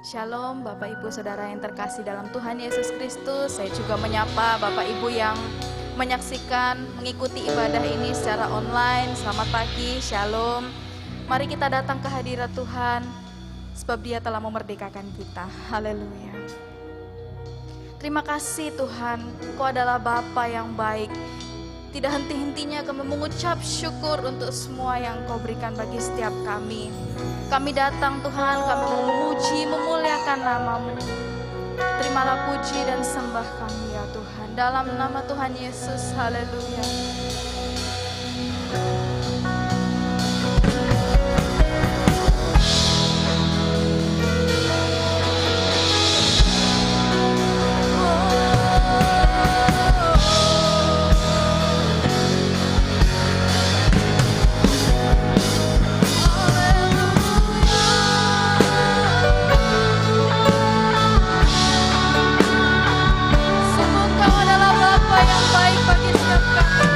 Shalom Bapak Ibu Saudara yang terkasih dalam Tuhan Yesus Kristus. Saya juga menyapa Bapak Ibu yang menyaksikan, mengikuti ibadah ini secara online. Selamat pagi, Shalom. Mari kita datang ke hadirat Tuhan, sebab Dia telah memerdekakan kita. Haleluya. Terima kasih Tuhan, Engkau adalah Bapa yang baik. Tidak henti-hentinya kami mengucap syukur untuk semua yang Kau berikan bagi setiap kami. Kami datang Tuhan, kami memuji, memuliakan nama-Mu. Terimalah puji dan sembah kami ya Tuhan. Dalam nama Tuhan Yesus, haleluya. Engkau adalah Bapa yang baik bagi setiap kami.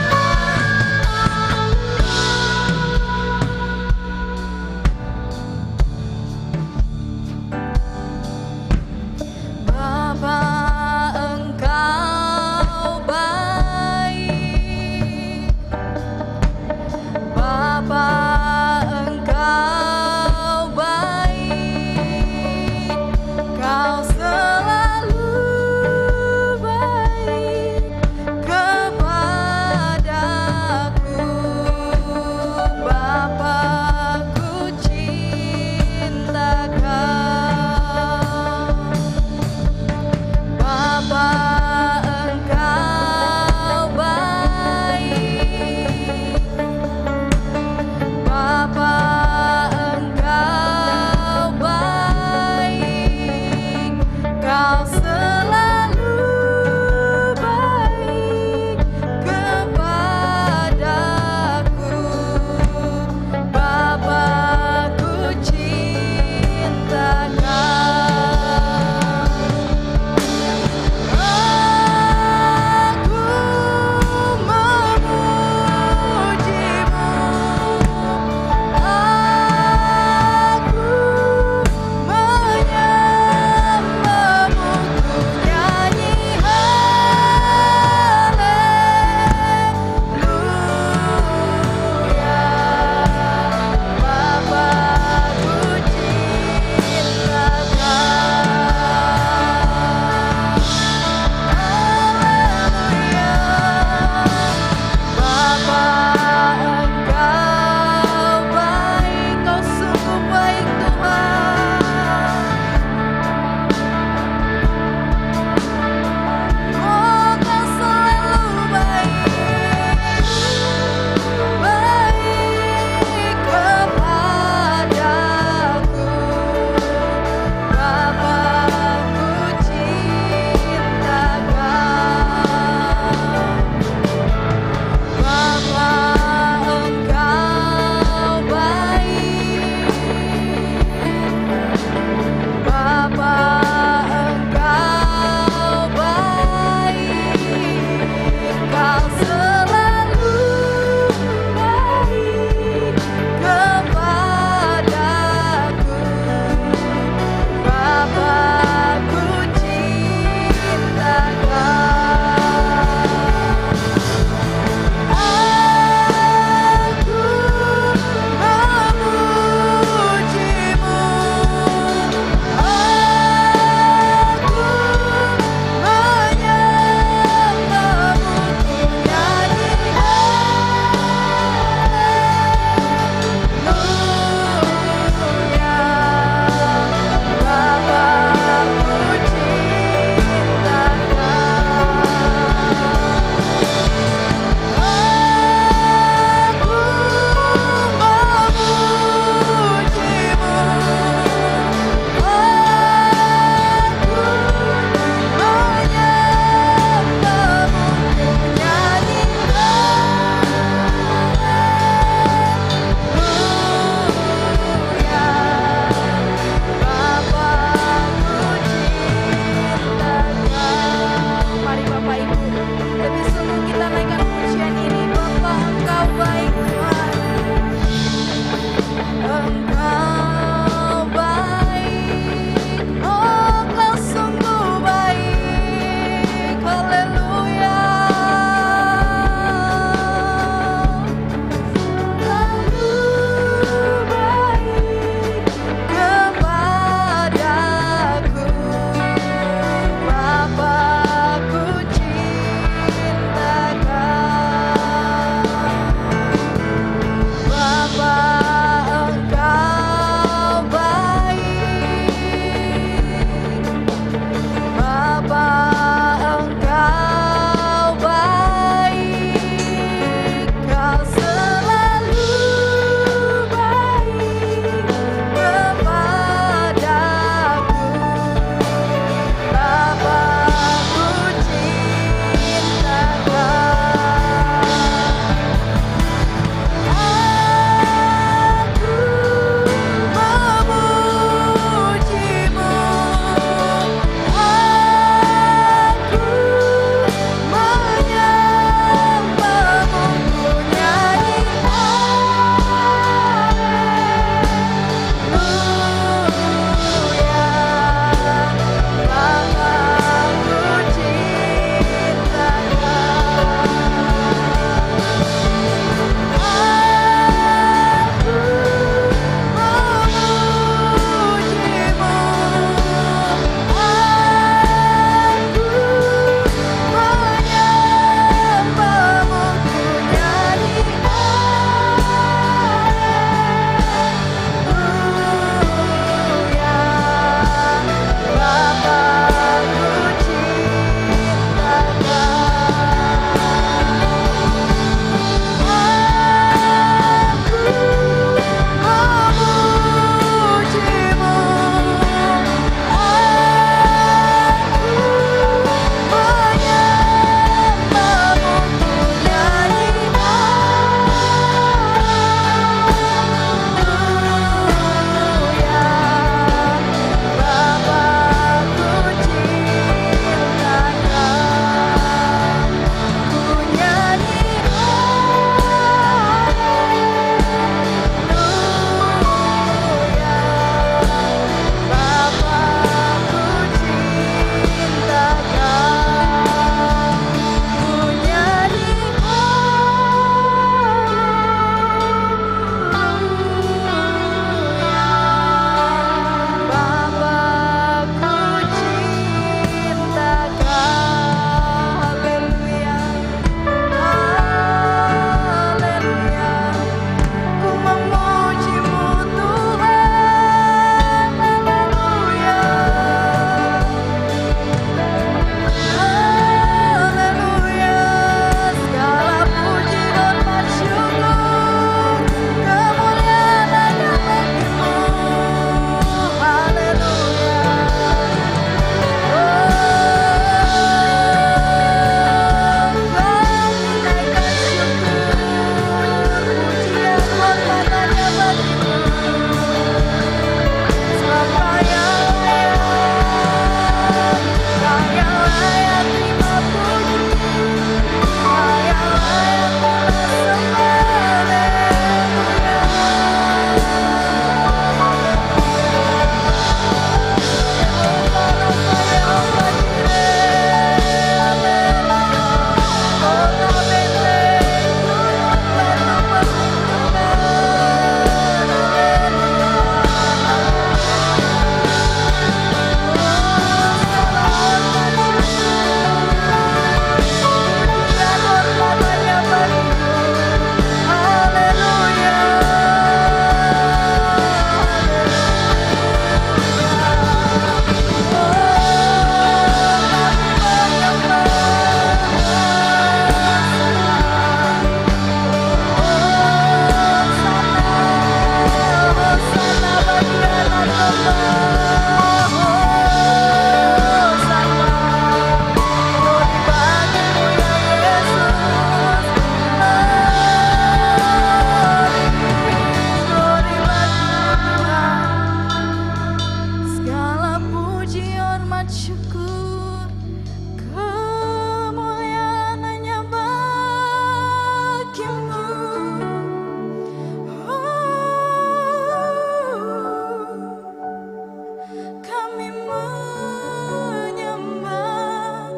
menyembah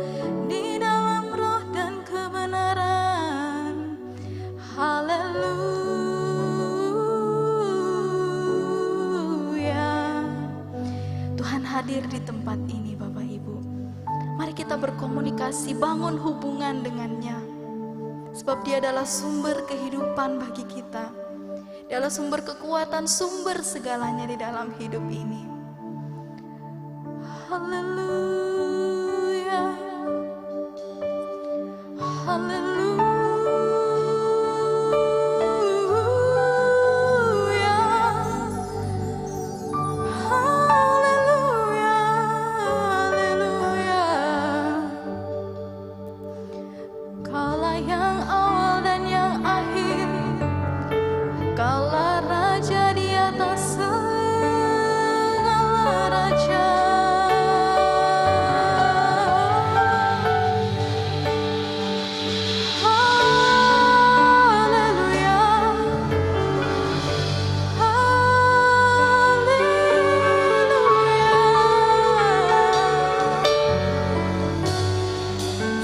di dalam roh dan kebenaran. Haleluya. Tuhan hadir di tempat ini Bapak Ibu. Mari kita berkomunikasi, bangun hubungan dengannya. Sebab Dia adalah sumber kehidupan bagi kita. Dia adalah sumber kekuatan, sumber segalanya di dalam hidup ini. Haleluya. Haleluya. Haleluya. Haleluya. Kaulah yang awal dan yang akhir, Kaulah Raja di atas segala raja. Haleluya. Haleluya.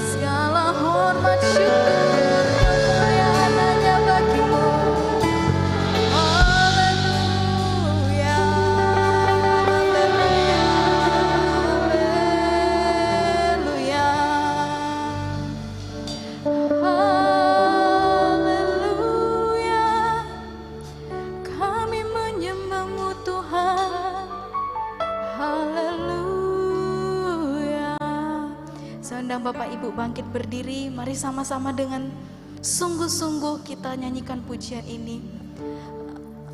Segala hormat syukur kemuliaan hanya bagimu. Haleluya. Haleluya. Haleluya. Haleluya. Kami menyembah-Mu Tuhan. Haleluya. Saya undang Bapak Ibu bangkit berdiri. Mari sama-sama dengan sungguh-sungguh kita nyanyikan pujian ini.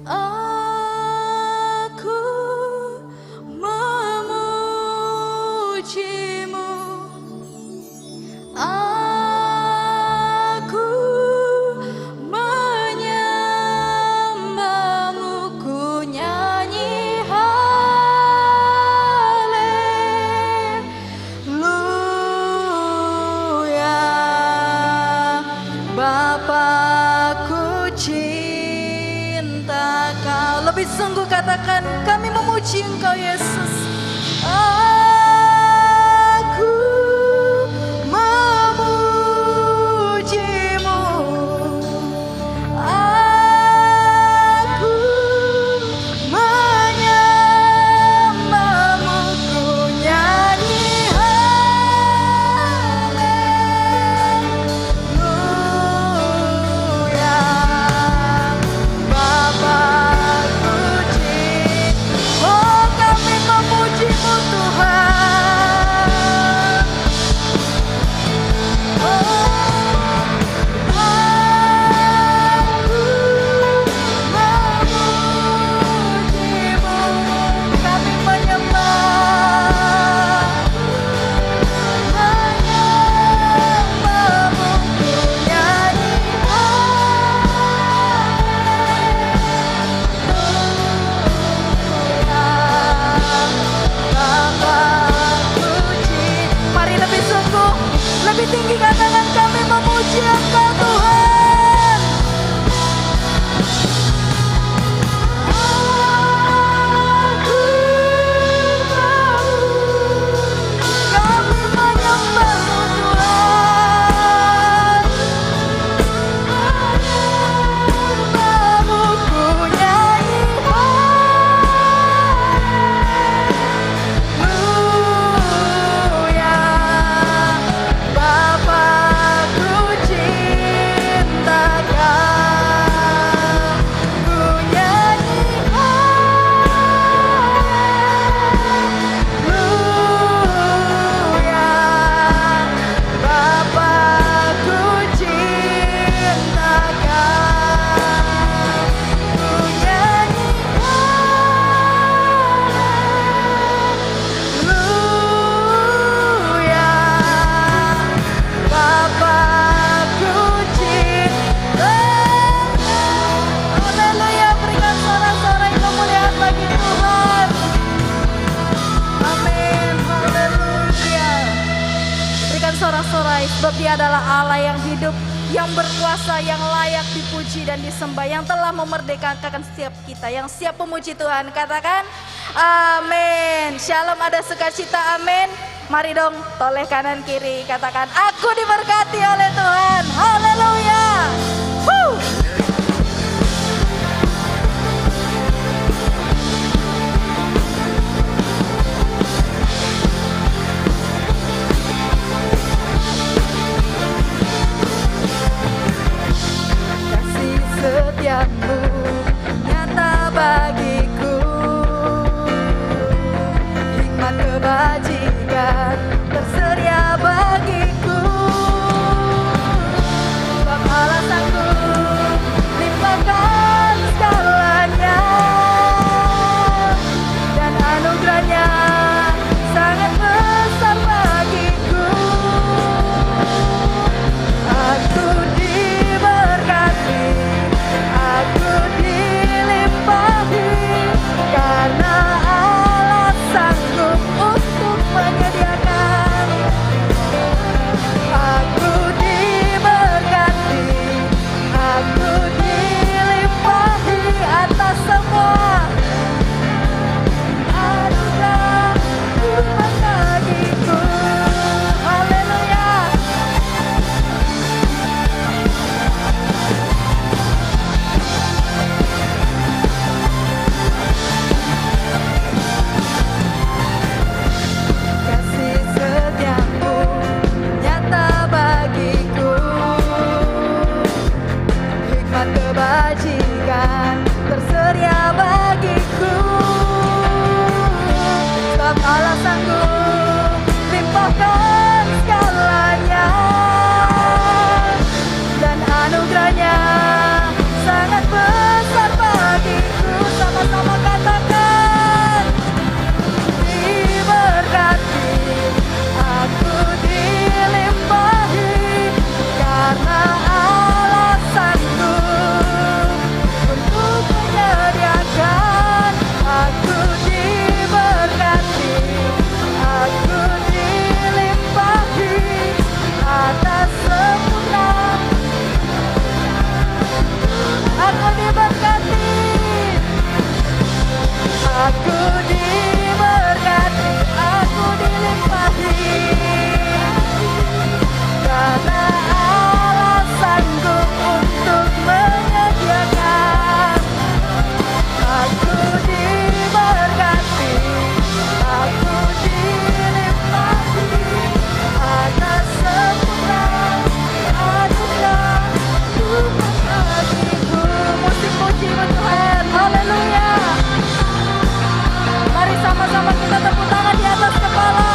Aku memuji-Mu, aku menyembah-Mu, ku nyanyi haleluya. Bapakku cinta Kau. Lebih sungguh katakan, kami memuji Engkau Yesus. Aku memuji-Mu, aku menyembah-Mu, ku nyanyi haleluya. Bapakku cinta, oh kami memuji-Mu Tuhan. Oh, aku memuji-Mu, kami menyembah, menyembah-Mu, ku nyanyi Bapakku cinta. Mari lebih sungguh, lebih tinggi katakan, kami memuji Engkau Tuhan. Aku mau, kami menyembah-Mu Tuhan. Menyembah-Mu, ku nyanyi haleluya. Bapakku cinta Kau, ku nyanyi haleluya. Bapakku cinta Kau, ku nyanyi haleluya. Bapakku cinta. Haleluya, berikan sorak-sorai kemuliaan bagi Tuhan. Amin, haleluya. Berikan sorak-sorai, sebab Dia adalah Allah yang hidup, yang berkuasa, yang layak dipuji dan disembah, yang telah memerdekakan setiap kita, yang siap memuji Tuhan. Katakan amin. Shalom, ada sukacita, amin. Mari dong toleh kanan kiri, katakan aku diberkati oleh Tuhan. Haleluya. Kasih setiamu nyata bagiku, hikmat kebajikan tersedia bagiku. Sebab alasanku limpahkan segalanya, dan anugerahnya sangat besar bagiku. Aku diberkati, aku dilimpahi, karena Allah sanggup untuk menyediakan. Aku diberkati, aku dilimpahi atas semua anugerah Tuhan bagiku. Haleluya. Kasih setiamu nyata bagiku, hikmat kebajikan tersedia bagiku. Sebab Allah sanggup limpahkan segalanya, dan anugerahnya sangat besar bagiku. Sama-sama katakan diberkati, aku dilimpahi, karena Allah sanggup untuk menyediakan. Aku diberkati, aku dilimpahi atas sempurna. Aku diberkati, aku diberkati, aku dilimpahi, karena Allah sanggup untuk menyediakan. Aku diberkati, aku dilimpahi atas sempurna anugerah Tuhan bagiku. Musik puji Tuhan, haleluya. Mari sama-sama kita tepuk tangan di atas kepala.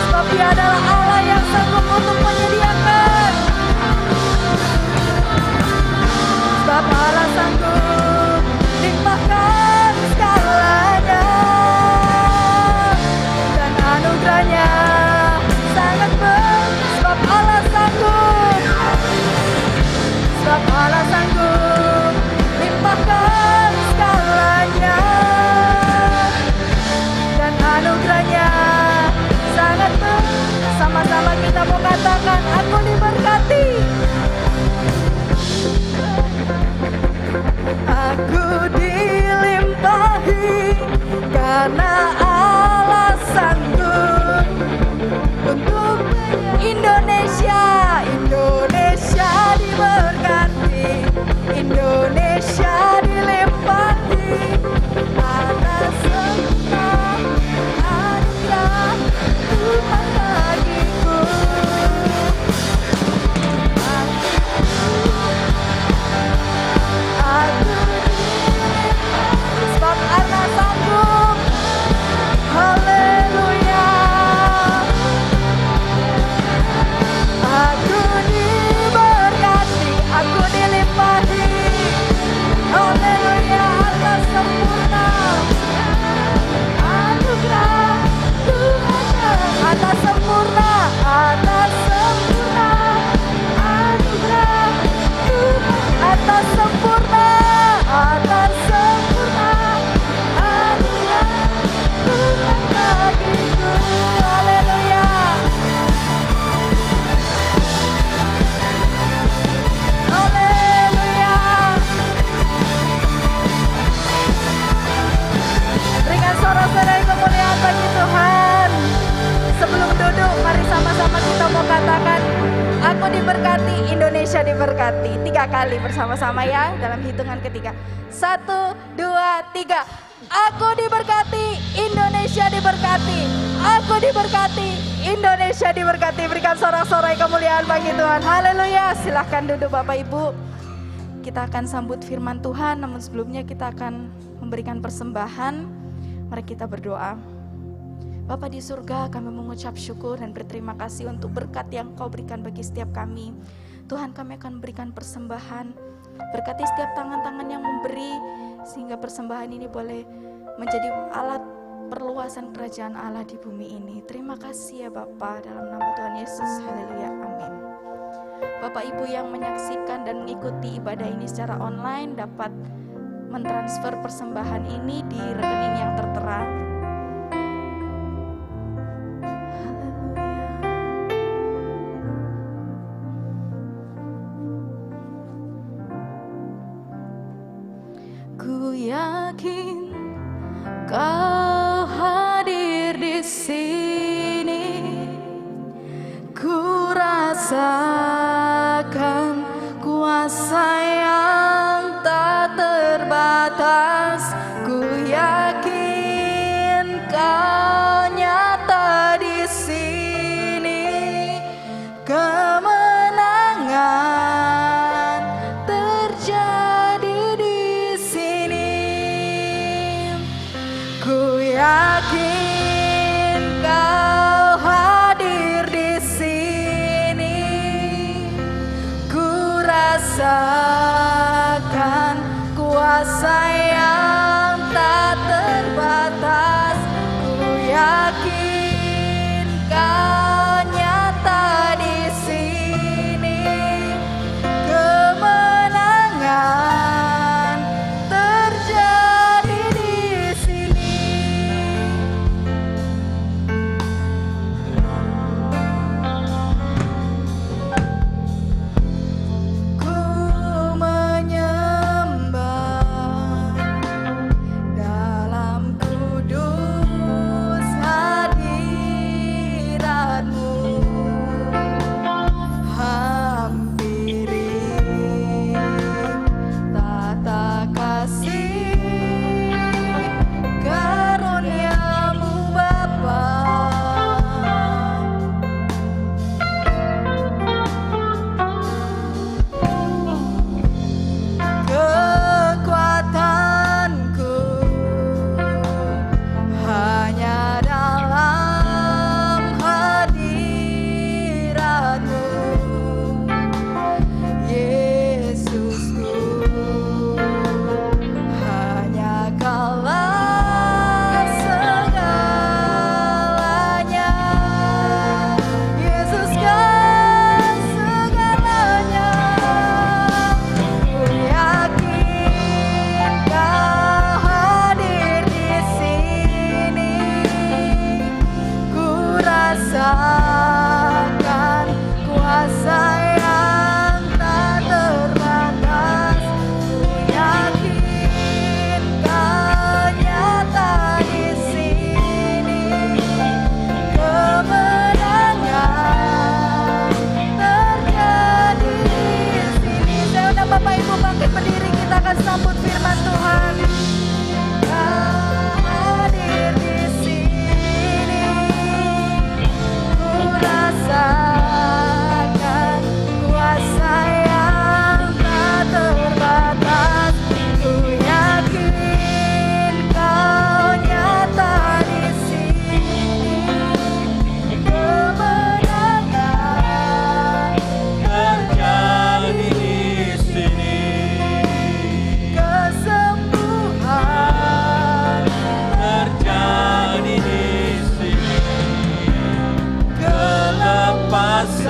Sebab Dia adalah Allah yang sanggup untuk menyediakan. Sebab Allah sanggup limpahkan segalanya, dan anugerahnya sangat besar. Sebab Allah sanggup, sebab Allah sanggup limpahkan segalanya, dan anugerahnya sangat besar. Sama-sama kita mau katakan aku diberkati. diberkati. 3 kali bersama-sama ya dalam hitungan ketiga. 1, 2, 3. Aku diberkati, Indonesia diberkati. Aku diberkati, Indonesia diberkati. Berikan sorak-sorai kemuliaan bagi Tuhan. Haleluya. Silahkan duduk Bapak Ibu. Kita akan sambut firman Tuhan, namun sebelumnya kita akan memberikan persembahan. Mari kita berdoa. Bapa di surga, kami mengucap syukur dan berterima kasih untuk berkat yang Kau berikan bagi setiap kami. Tuhan, kami akan berikan persembahan. Berkati setiap tangan-tangan yang memberi, sehingga persembahan ini boleh menjadi alat perluasan kerajaan Allah di bumi ini. Terima kasih ya Bapa, dalam nama Tuhan Yesus. Haleluya, amin. Bapak Ibu yang menyaksikan dan mengikuti ibadah ini secara online dapat mentransfer persembahan ini di rekening yang tertera. Ku yakin Kau hadir di sini, ku rasakan kuasa yang tak terbatas. Ku yakin Kau nyata di sini, kemenangan terjadi di sini. Ku yakin Kau hadir di sini, ku rasakan kuasa yang tak terbatas. Ku yakin Kau nyata di sini, kemenangan terjadi di sini. Ku menyembah dalam kudus hadirat-Mu. Hampiri tata kasih karunia-Mu Bapa. Kekuatanku hanya dalam hadirat-Mu, Yesusku. Hanya Kaulah segalanya, Yesus Kau segalanya. Ku yakin Kau hadir di sini, ku rasakan kuasa yang tak terbatas. Ku yakin Kau nyata di sini, kemenangan terjadi di sini. Saya undang Bapak Ibu bangkit berdiri, kita akan sambut firman Tuhan. Kau hadir di sini, ku rasakan kuasa yang tak terbatas. Ku yakin Kau nyata di sini, kemenangan terjadi di sini, kesembuhan terjadi di sini, kelepasan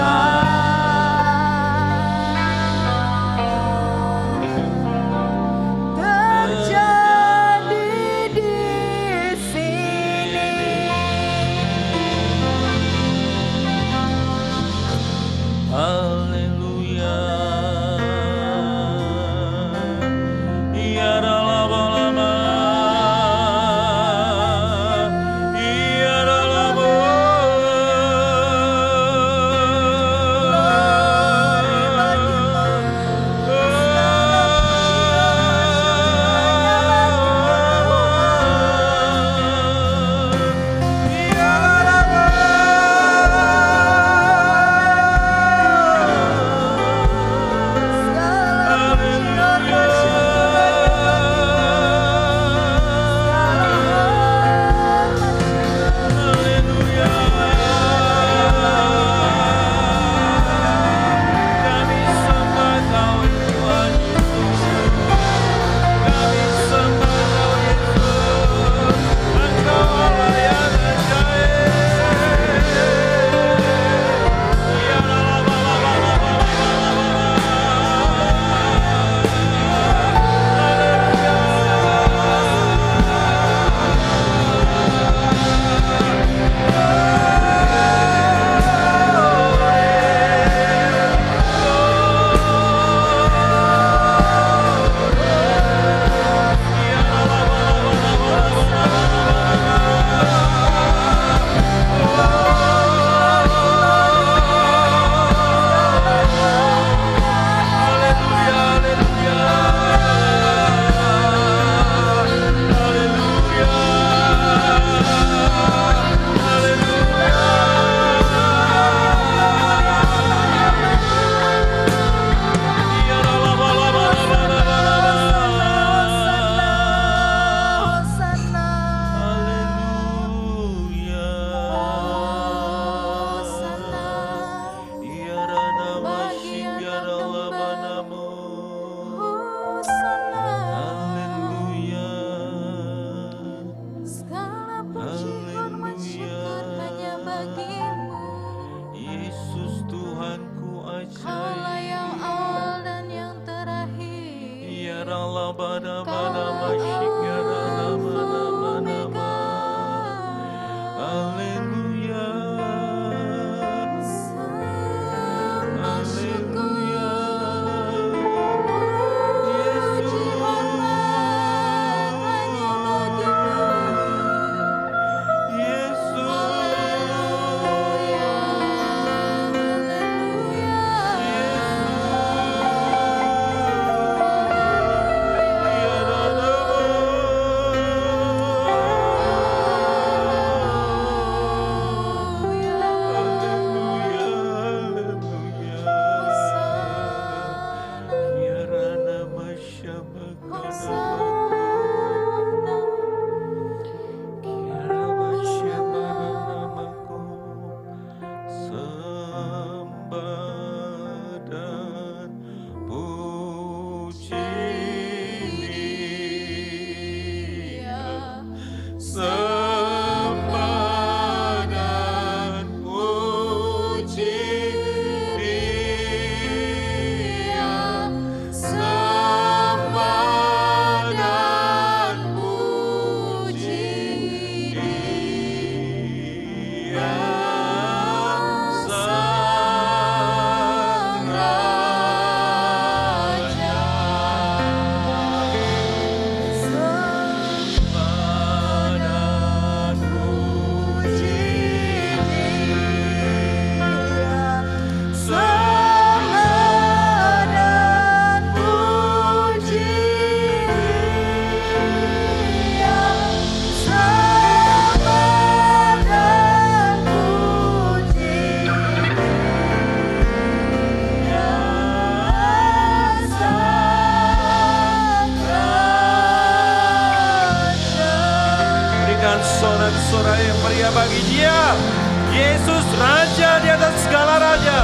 terjadi di sini. haleluya. Ya Rabbana, ya Rabbana. Tuhanku Kaulah yang ajaib. awal dan yang terakhir. Ya Allah bada bada Kaulah masyik ya Alfa nama nama nama. Omega. Haleluya. Sama syukur, Haleluya. puji hormat hanya bagimu. Yesus. Haleluya, haleluya. Ya Sembah dan puji Dia. Sembah dan puji Dia. Sembah dan puji Dia. Sang Raja. Sembah dan puji Dia. Sembah dan puji Dia. Sembah dan puji Dia. Sang Raja. Berikan sorak-sorai yang meriah bagi Dia. Yesus Raja di atas segala raja.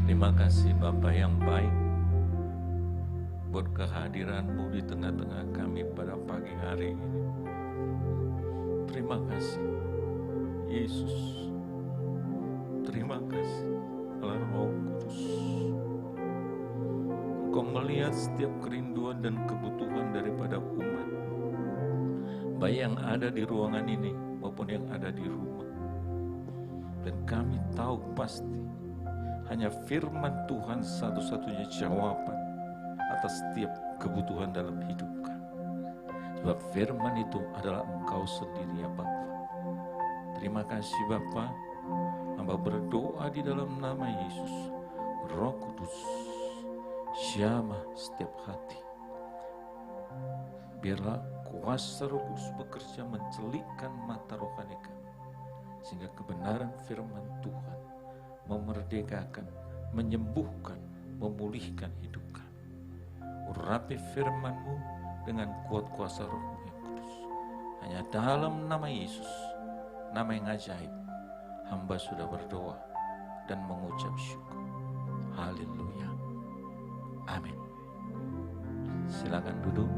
Terima kasih Bapa yang baik buat kehadiran-Mu di tengah-tengah kami pada pagi hari ini. Terima kasih Yesus. Terima kasih Allah Roh Kudus. Engkau melihat setiap kerinduan dan kebutuhan daripada umat, baik yang ada di ruangan ini maupun yang ada di rumah. Dan kami tahu pasti hanya firman Tuhan satu-satunya jawaban atas setiap kebutuhan dalam hidup kami. Sebab firman itu adalah Engkau sendiri ya Bapa. Terima kasih Bapa. Hamba berdoa di dalam nama Yesus. Roh Kudus, jamah setiap hati. Biarlah kuasa Roh Kudus bekerja mencelikkan mata rohani kami, sehingga kebenaran firman Tuhan memerdekakan, menyembuhkan, memulihkan hidup kami. Urapi firman-Mu dengan kuat kuasa Roh-Mu yang kudus. Hanya dalam nama Yesus, nama yang ajaib, hamba sudah berdoa dan mengucap syukur. Haleluya. Amin. Silakan duduk.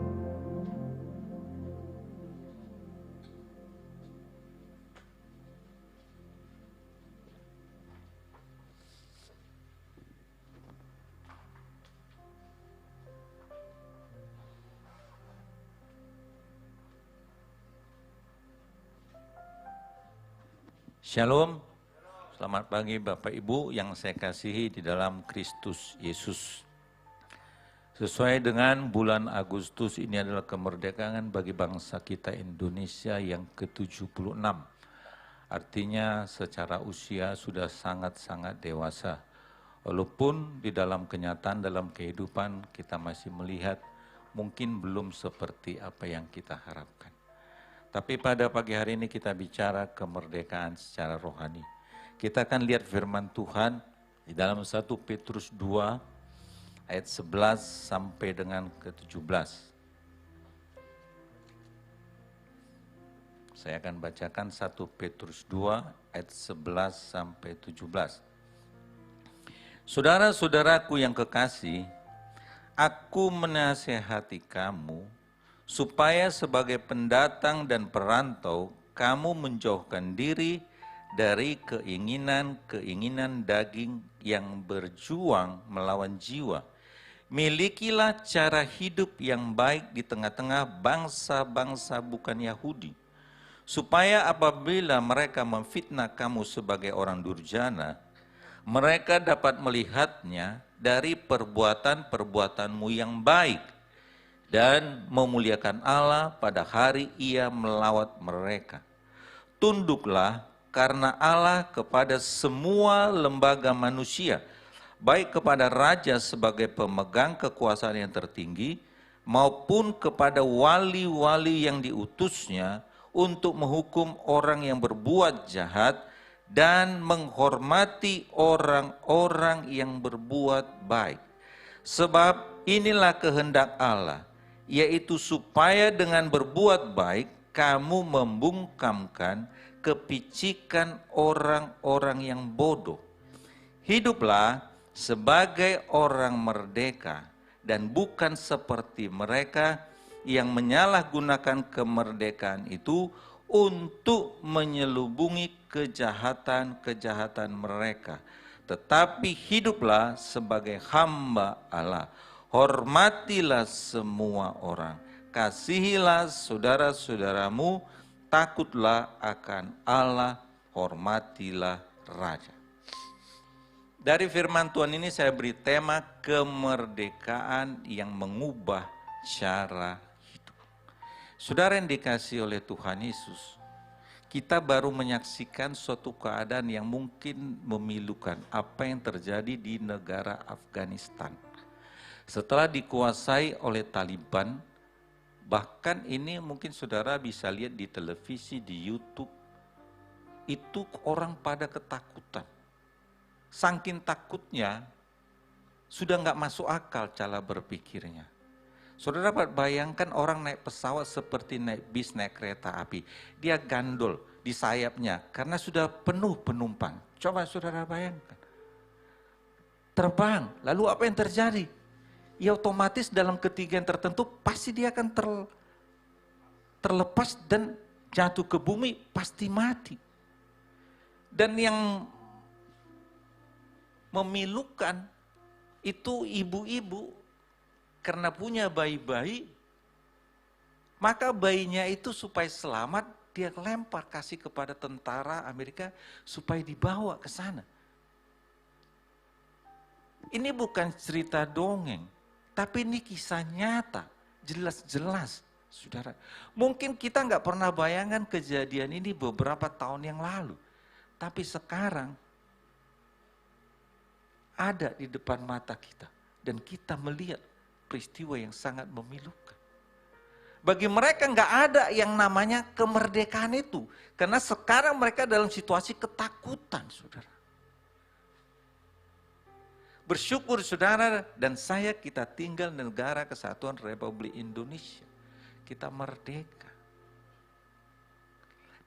Shalom, selamat pagi Bapak Ibu yang saya kasihi di dalam Kristus Yesus. Sesuai dengan bulan Agustus ini adalah kemerdekaan bagi bangsa kita Indonesia yang ke-76. Artinya secara usia sudah sangat-sangat dewasa. Walaupun di dalam kenyataan, dalam kehidupan kita masih melihat mungkin belum seperti apa yang kita harapkan. Tapi pada pagi hari ini kita bicara kemerdekaan secara rohani. Kita akan lihat firman Tuhan di dalam 1 Petrus 2 ayat 11 sampai dengan ke-17. Saya akan bacakan 1 Petrus 2 ayat 11 sampai 17. Saudara-saudaraku yang kekasih, aku menasihati kamu supaya sebagai pendatang dan perantau kamu menjauhkan diri dari keinginan-keinginan daging yang berjuang melawan jiwa. Milikilah cara hidup yang baik di tengah-tengah bangsa-bangsa bukan Yahudi, supaya apabila mereka memfitnah kamu sebagai orang durjana, mereka dapat melihatnya dari perbuatan-perbuatanmu yang baik dan memuliakan Allah pada hari Ia melawat mereka. Tunduklah karena Allah kepada semua lembaga manusia, baik kepada raja sebagai pemegang kekuasaan yang tertinggi, maupun kepada wali-wali yang diutusnya untuk menghukum orang yang berbuat jahat dan menghormati orang-orang yang berbuat baik. Sebab inilah kehendak Allah, yaitu supaya dengan berbuat baik kamu membungkamkan kepicikan orang-orang yang bodoh. Hiduplah sebagai orang merdeka dan bukan seperti mereka yang menyalahgunakan kemerdekaan itu untuk menyelubungi kejahatan-kejahatan mereka. Tetapi hiduplah sebagai hamba Allah. Hormatilah semua orang. Kasihilah saudara-saudaramu. Takutlah akan Allah. Hormatilah raja. Dari firman Tuhan ini saya beri tema kemerdekaan yang mengubah cara hidup. Saudara yang dikasihi oleh Tuhan Yesus, kita baru menyaksikan suatu keadaan yang mungkin memilukan, apa yang terjadi di negara Afghanistan. Setelah dikuasai oleh Taliban, bahkan ini mungkin saudara bisa lihat di televisi, di YouTube, itu orang pada ketakutan. Saking takutnya, sudah nggak masuk akal cara berpikirnya. Saudara dapat bayangkan orang naik pesawat seperti naik bis, naik kereta api. Dia gandol di sayapnya karena sudah penuh penumpang. Coba saudara bayangkan. Terbang, lalu apa yang terjadi? Ya otomatis dalam ketinggian tertentu pasti dia akan terlepas dan jatuh ke bumi, pasti mati. Dan yang memilukan itu ibu-ibu karena punya bayi-bayi, maka bayinya itu supaya selamat dia lempar kasih kepada tentara Amerika supaya dibawa ke sana. Ini bukan cerita dongeng, tapi ini kisah nyata, jelas-jelas, saudara. Mungkin kita nggak pernah bayangkan kejadian ini beberapa tahun yang lalu, tapi sekarang ada di depan mata kita dan kita melihat peristiwa yang sangat memilukan. Bagi mereka nggak ada yang namanya kemerdekaan itu, karena sekarang mereka dalam situasi ketakutan, saudara. Bersyukur saudara dan saya kita tinggal di negara Kesatuan Republik Indonesia. Kita merdeka.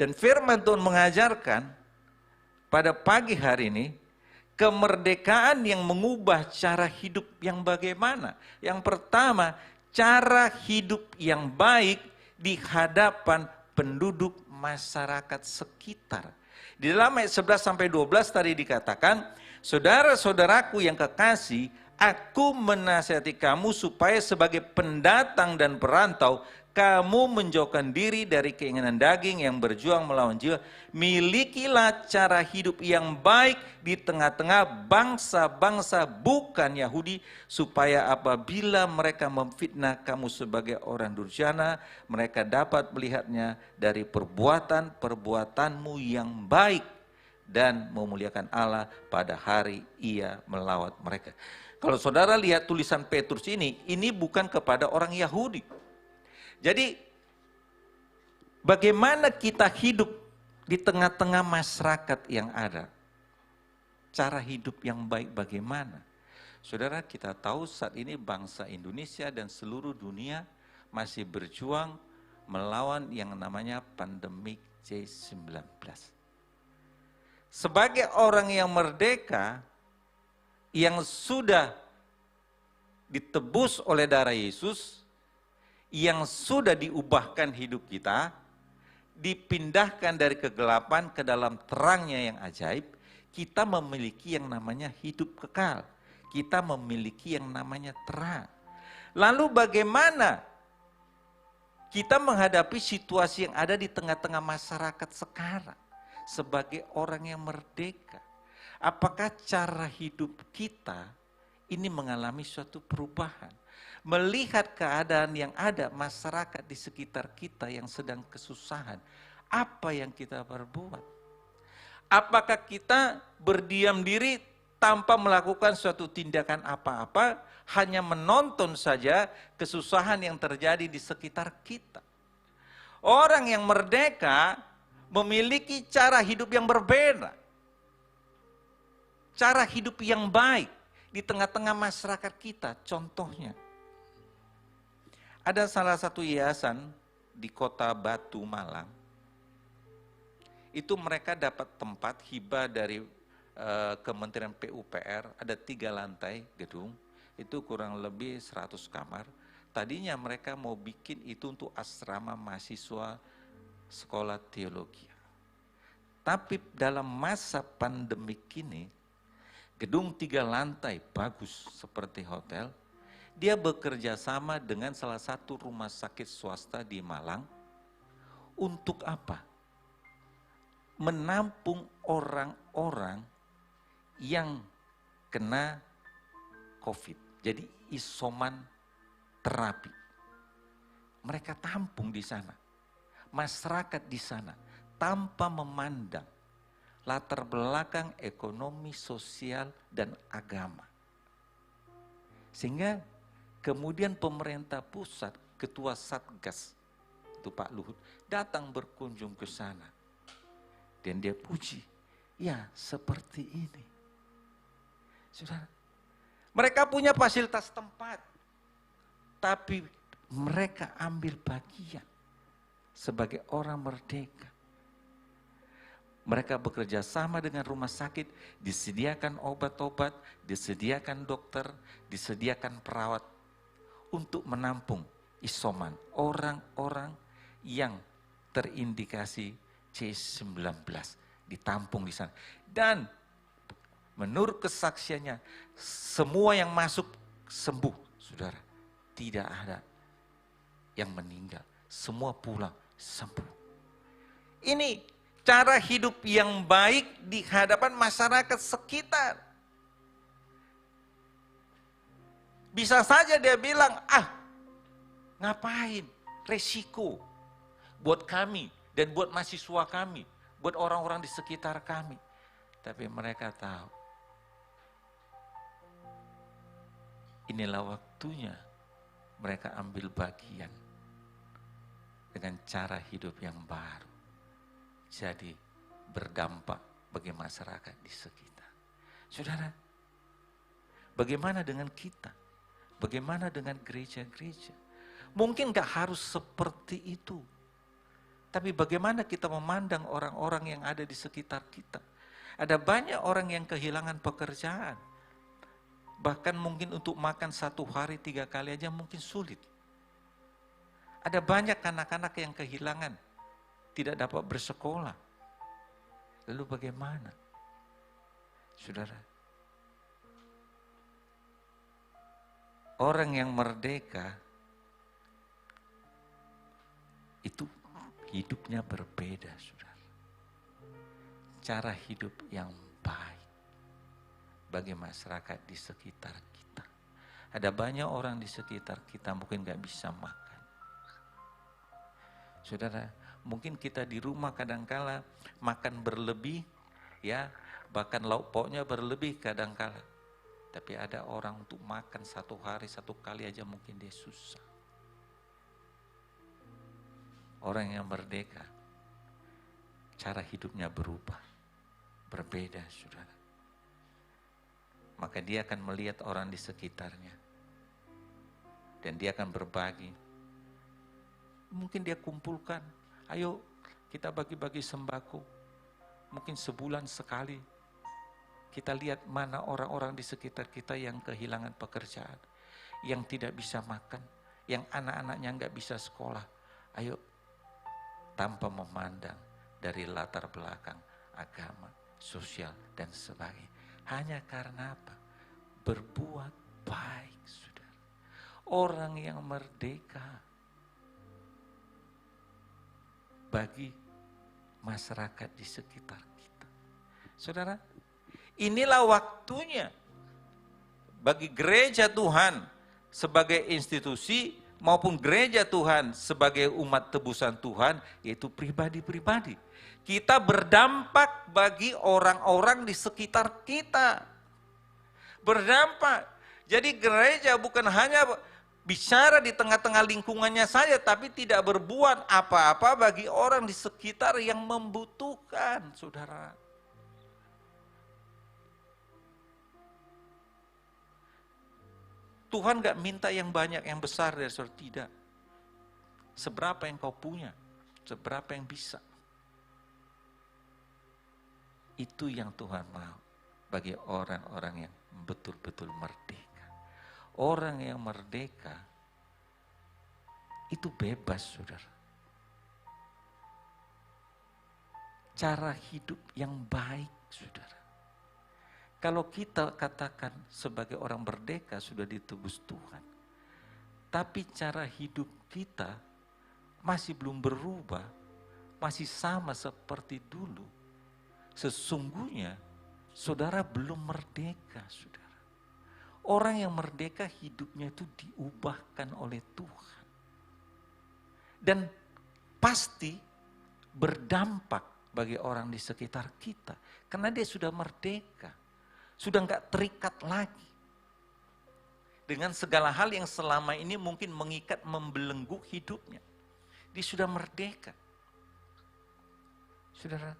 Dan firman Tuhan mengajarkan pada pagi hari ini, kemerdekaan yang mengubah cara hidup yang bagaimana? Yang pertama, cara hidup yang baik di hadapan penduduk masyarakat sekitar. Di dalam ayat 11-12 tadi dikatakan, saudara-saudaraku yang kekasih, aku menasihati kamu supaya sebagai pendatang dan perantau, kamu menjauhkan diri dari keinginan daging yang berjuang melawan jiwa. Milikilah cara hidup yang baik di tengah-tengah bangsa-bangsa bukan Yahudi, supaya apabila mereka memfitnah kamu sebagai orang durjana, mereka dapat melihatnya dari perbuatan-perbuatanmu yang baik dan memuliakan Allah pada hari Ia melawat mereka. Kalau saudara lihat tulisan Petrus ini bukan kepada orang Yahudi. Jadi bagaimana kita hidup di tengah-tengah masyarakat yang ada? Cara hidup yang baik bagaimana? Saudara, kita tahu saat ini bangsa Indonesia dan seluruh dunia masih berjuang melawan yang namanya pandemi C-19. Sebagai orang yang merdeka, yang sudah ditebus oleh darah Yesus, yang sudah diubahkan hidup kita, dipindahkan dari kegelapan ke dalam terangnya yang ajaib, kita memiliki yang namanya hidup kekal. Kita memiliki yang namanya terang. Lalu bagaimana kita menghadapi situasi yang ada di tengah-tengah masyarakat sekarang sebagai orang yang merdeka? Apakah cara hidup kita ini mengalami suatu perubahan? Melihat keadaan yang ada, masyarakat di sekitar kita yang sedang kesusahan, apa yang kita perbuat? Apakah kita berdiam diri tanpa melakukan suatu tindakan apa-apa, hanya menonton saja kesusahan yang terjadi di sekitar kita? Orang yang merdeka memiliki cara hidup yang berbeda. Cara hidup yang baik di tengah-tengah masyarakat kita. Contohnya, ada salah satu yayasan di kota Batu, Malang. Itu mereka dapat tempat hibah dari Kementerian PUPR, ada 3 lantai gedung, itu kurang lebih 100 kamar. Tadinya mereka mau bikin itu untuk asrama mahasiswa sekolah teologi. Tapi dalam masa pandemik ini, gedung 3 lantai bagus seperti hotel, dia bekerja sama dengan salah satu rumah sakit swasta di Malang. Untuk apa? Menampung orang-orang yang kena COVID. Jadi isoman terapi. Mereka tampung di sana. Masyarakat di sana tanpa memandang latar belakang ekonomi, sosial, dan agama. Sehingga kemudian pemerintah pusat, ketua Satgas, itu Pak Luhut, datang berkunjung ke sana. Dan dia puji, ya seperti ini. Saudara, mereka punya fasilitas tempat, tapi mereka ambil bagian sebagai orang merdeka. Mereka bekerja sama dengan rumah sakit, disediakan obat-obat, disediakan dokter, disediakan perawat untuk menampung isoman orang-orang yang terindikasi C19 ditampung di sana. Dan menurut kesaksiannya, semua yang masuk sembuh, saudara. Tidak ada yang meninggal, semua pulang sembuh. Ini cara hidup yang baik di hadapan masyarakat sekitar. Bisa saja dia bilang, ngapain, resiko buat kami dan buat mahasiswa kami, buat orang-orang di sekitar kami. Tapi mereka tahu, inilah waktunya mereka ambil bagian dengan cara hidup yang baru. Jadi berdampak bagi masyarakat di sekitar. Saudara, bagaimana dengan kita? Bagaimana dengan gereja-gereja? Mungkin gak harus seperti itu. Tapi bagaimana kita memandang orang-orang yang ada di sekitar kita? Ada banyak orang yang kehilangan pekerjaan. Bahkan mungkin untuk makan 1 hari 3 kali aja mungkin sulit. Ada banyak anak-anak yang kehilangan, tidak dapat bersekolah. Lalu bagaimana? Saudara, orang yang merdeka itu hidupnya berbeda, saudara. Cara hidup yang baik bagi masyarakat di sekitar kita. Ada banyak orang di sekitar kita mungkin gak bisa makan. Saudara, mungkin kita di rumah kadangkala makan berlebih, ya, bahkan lauk pauknya berlebih kadangkala. Tapi ada orang untuk makan 1 hari 1 kali aja mungkin dia susah. Orang yang merdeka, cara hidupnya berubah, berbeda, saudara. Maka dia akan melihat orang di sekitarnya. Dan dia akan berbagi. Mungkin dia kumpulkan, ayo kita bagi-bagi sembako. Mungkin sebulan sekali. Kita lihat mana orang-orang di sekitar kita yang kehilangan pekerjaan. Yang tidak bisa makan. Yang anak-anaknya nggak bisa sekolah. Ayo tanpa memandang dari latar belakang agama, sosial, dan sebagainya. Hanya karena apa? Berbuat baik, saudara. Orang yang merdeka bagi masyarakat di sekitar kita. Saudara, inilah waktunya bagi gereja Tuhan sebagai institusi maupun gereja Tuhan sebagai umat tebusan Tuhan, yaitu pribadi-pribadi. Kita berdampak bagi orang-orang di sekitar kita. Berdampak. Jadi gereja bukan hanya bicara di tengah-tengah lingkungannya saja, tapi tidak berbuat apa-apa bagi orang di sekitar yang membutuhkan, saudara. Tuhan gak minta yang banyak, yang besar dari saudara, tidak. Seberapa yang kau punya, seberapa yang bisa. Itu yang Tuhan mau bagi orang-orang yang betul-betul merdeka. Orang yang merdeka itu bebas, saudara. Cara hidup yang baik, saudara. Kalau kita katakan sebagai orang merdeka sudah ditebus Tuhan, tapi cara hidup kita masih belum berubah, masih sama seperti dulu, sesungguhnya saudara belum merdeka, saudara. Orang yang merdeka hidupnya itu diubahkan oleh Tuhan. Dan pasti berdampak bagi orang di sekitar kita, karena dia sudah merdeka. Sudah enggak terikat lagi dengan segala hal yang selama ini mungkin mengikat, membelenggu hidupnya. Dia sudah merdeka. Saudara,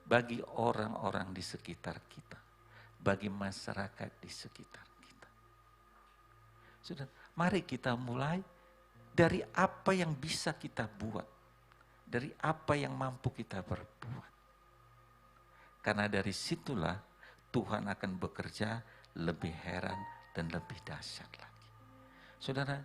bagi orang-orang di sekitar kita, bagi masyarakat di sekitar kita. Saudara, mari kita mulai dari apa yang bisa kita buat, dari apa yang mampu kita berbuat. Karena dari situlah Tuhan akan bekerja lebih heran dan lebih dahsyat lagi. Saudara,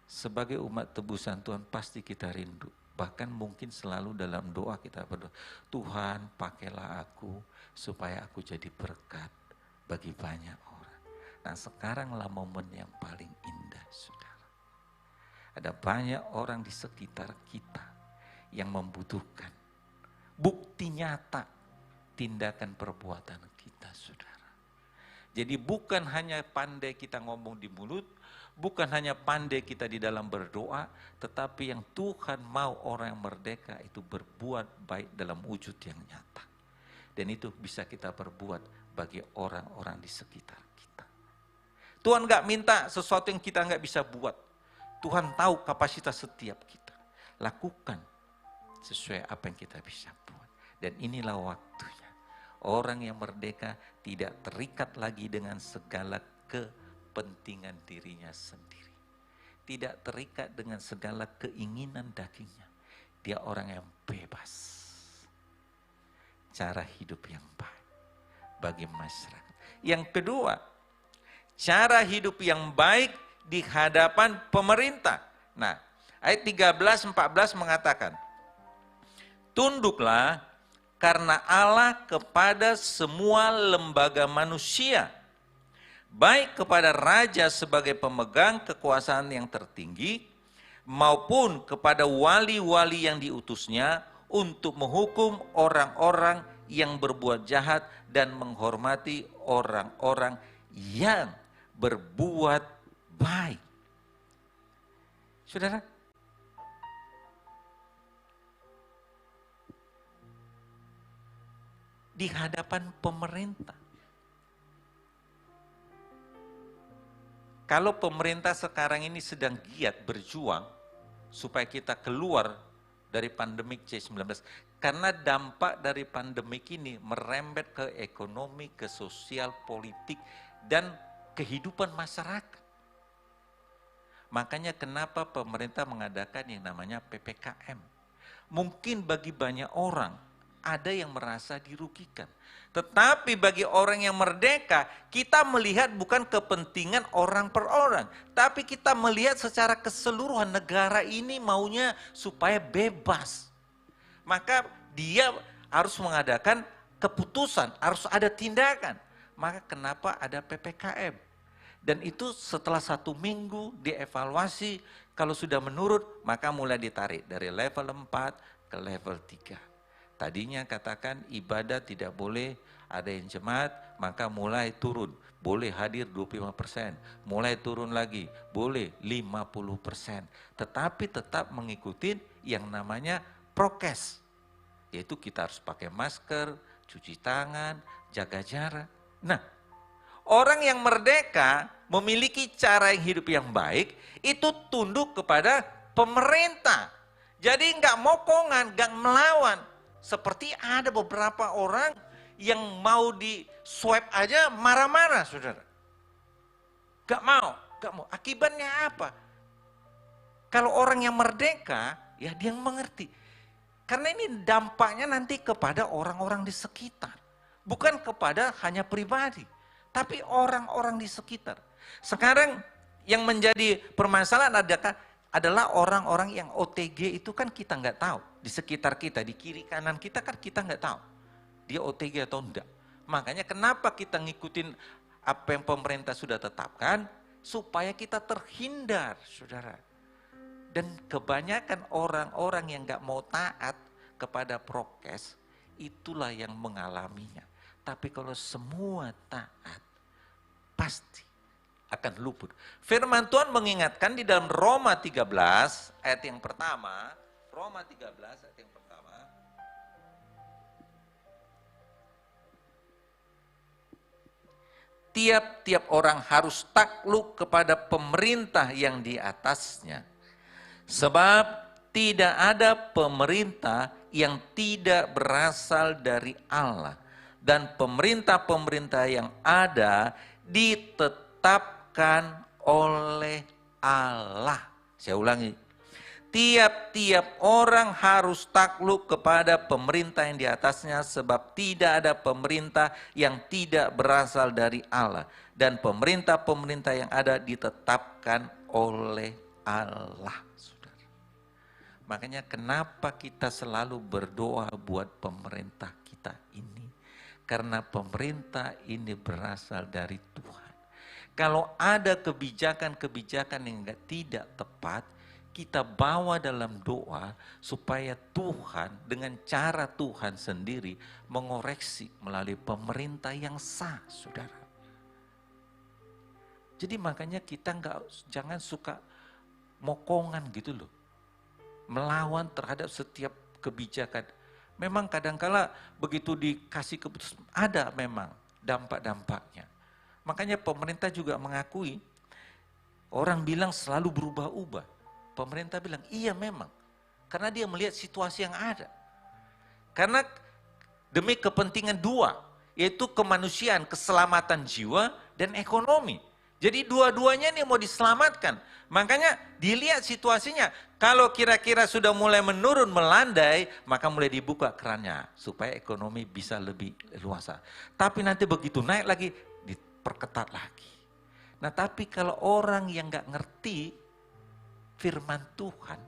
sebagai umat tebusan Tuhan pasti kita rindu. Bahkan mungkin selalu dalam doa kita berdoa, Tuhan pakailah aku supaya aku jadi berkat bagi banyak orang. Nah sekaranglah momen yang paling indah, saudara. Ada banyak orang di sekitar kita yang membutuhkan bukti nyata tindakan perbuatan kita, saudara. Jadi bukan hanya pandai kita ngomong di mulut, bukan hanya pandai kita di dalam berdoa, tetapi yang Tuhan mau orang yang merdeka itu berbuat baik dalam wujud yang nyata. Dan itu bisa kita perbuat bagi orang-orang di sekitar kita. Tuhan gak minta sesuatu yang kita gak bisa buat. Tuhan tahu kapasitas setiap kita. Lakukan sesuai apa yang kita bisa buat. Dan inilah waktunya. Orang yang merdeka tidak terikat lagi dengan segala kepentingan dirinya sendiri. Tidak terikat dengan segala keinginan dagingnya. Dia orang yang bebas. Cara hidup yang baik bagi masyarakat. Yang kedua, cara hidup yang baik di hadapan pemerintah. Nah, ayat 13-14 mengatakan, tunduklah karena Allah kepada semua lembaga manusia, baik kepada raja sebagai pemegang kekuasaan yang tertinggi, maupun kepada wali-wali yang diutusnya untuk menghukum orang-orang yang berbuat jahat dan menghormati orang-orang yang berbuat baik. Saudara, di hadapan pemerintah. Kalau pemerintah sekarang ini sedang giat berjuang supaya kita keluar dari pandemik C-19. Karena dampak dari pandemik ini merembet ke ekonomi, ke sosial, politik, dan kehidupan masyarakat. Makanya kenapa pemerintah mengadakan yang namanya PPKM. Mungkin bagi banyak orang, ada yang merasa dirugikan. Tetapi bagi orang yang merdeka, kita melihat bukan kepentingan orang per orang, tapi kita melihat secara keseluruhan negara ini maunya supaya bebas. Maka dia harus mengadakan keputusan, harus ada tindakan. Maka kenapa ada PPKM? Dan itu setelah 1 minggu dievaluasi, kalau sudah menurun maka mulai ditarik dari level 4 ke level 3. Tadinya katakan ibadah tidak boleh ada yang jemaat, maka mulai turun. Boleh hadir 25%, mulai turun lagi, boleh 50%. Tetapi tetap mengikuti yang namanya prokes. Yaitu kita harus pakai masker, cuci tangan, jaga jarak. Nah, orang yang merdeka memiliki cara yang hidup yang baik, itu tunduk kepada pemerintah. Jadi enggak mokongan, enggak melawan. Seperti ada beberapa orang yang mau di swab aja marah-marah, saudara. Enggak mau. Akibatnya apa? Kalau orang yang merdeka, ya dia mengerti. Karena ini dampaknya nanti kepada orang-orang di sekitar. Bukan kepada hanya pribadi, tapi orang-orang di sekitar. Sekarang yang menjadi permasalahan adalah orang-orang yang OTG itu kan kita nggak tahu. Di sekitar kita, di kiri kanan kita kan kita nggak tahu. Dia OTG atau enggak. Makanya kenapa kita ngikutin apa yang pemerintah sudah tetapkan, supaya kita terhindar, saudara. Dan kebanyakan orang-orang yang nggak mau taat kepada prokes, itulah yang mengalaminya. Tapi kalau semua taat, pasti akan luput. Firman Tuhan mengingatkan di dalam Roma 13 ayat yang pertama, Roma 13 ayat yang pertama. Tiap-tiap orang harus takluk kepada pemerintah yang di atasnya. Sebab tidak ada pemerintah yang tidak berasal dari Allah. Dan pemerintah-pemerintah yang ada ditetapkan oleh Allah. Saya ulangi. Tiap-tiap orang harus takluk kepada pemerintah yang di atasnya, sebab tidak ada pemerintah yang tidak berasal dari Allah. Dan pemerintah-pemerintah yang ada ditetapkan oleh Allah. Saudara. Makanya kenapa kita selalu berdoa buat pemerintah kita ini. Karena pemerintah ini berasal dari Tuhan. Kalau ada kebijakan-kebijakan yang tidak tepat, kita bawa dalam doa supaya Tuhan dengan cara Tuhan sendiri mengoreksi melalui pemerintah yang sah, saudara. Jadi makanya kita jangan suka mokongan gitu loh. Melawan terhadap setiap kebijakan. Memang kadangkala begitu dikasih keputusan, ada memang dampak-dampaknya. Makanya pemerintah juga mengakui, orang bilang selalu berubah-ubah. Pemerintah bilang, iya memang. Karena dia melihat situasi yang ada. Karena demi kepentingan dua, yaitu kemanusiaan, keselamatan jiwa, dan ekonomi. Jadi dua-duanya ini mau diselamatkan. Makanya dilihat situasinya. Kalau kira-kira sudah mulai menurun, melandai, maka mulai dibuka kerannya. Supaya ekonomi bisa lebih luasa. Tapi nanti begitu naik lagi, diperketat lagi. Nah tapi kalau orang yang gak ngerti firman Tuhan,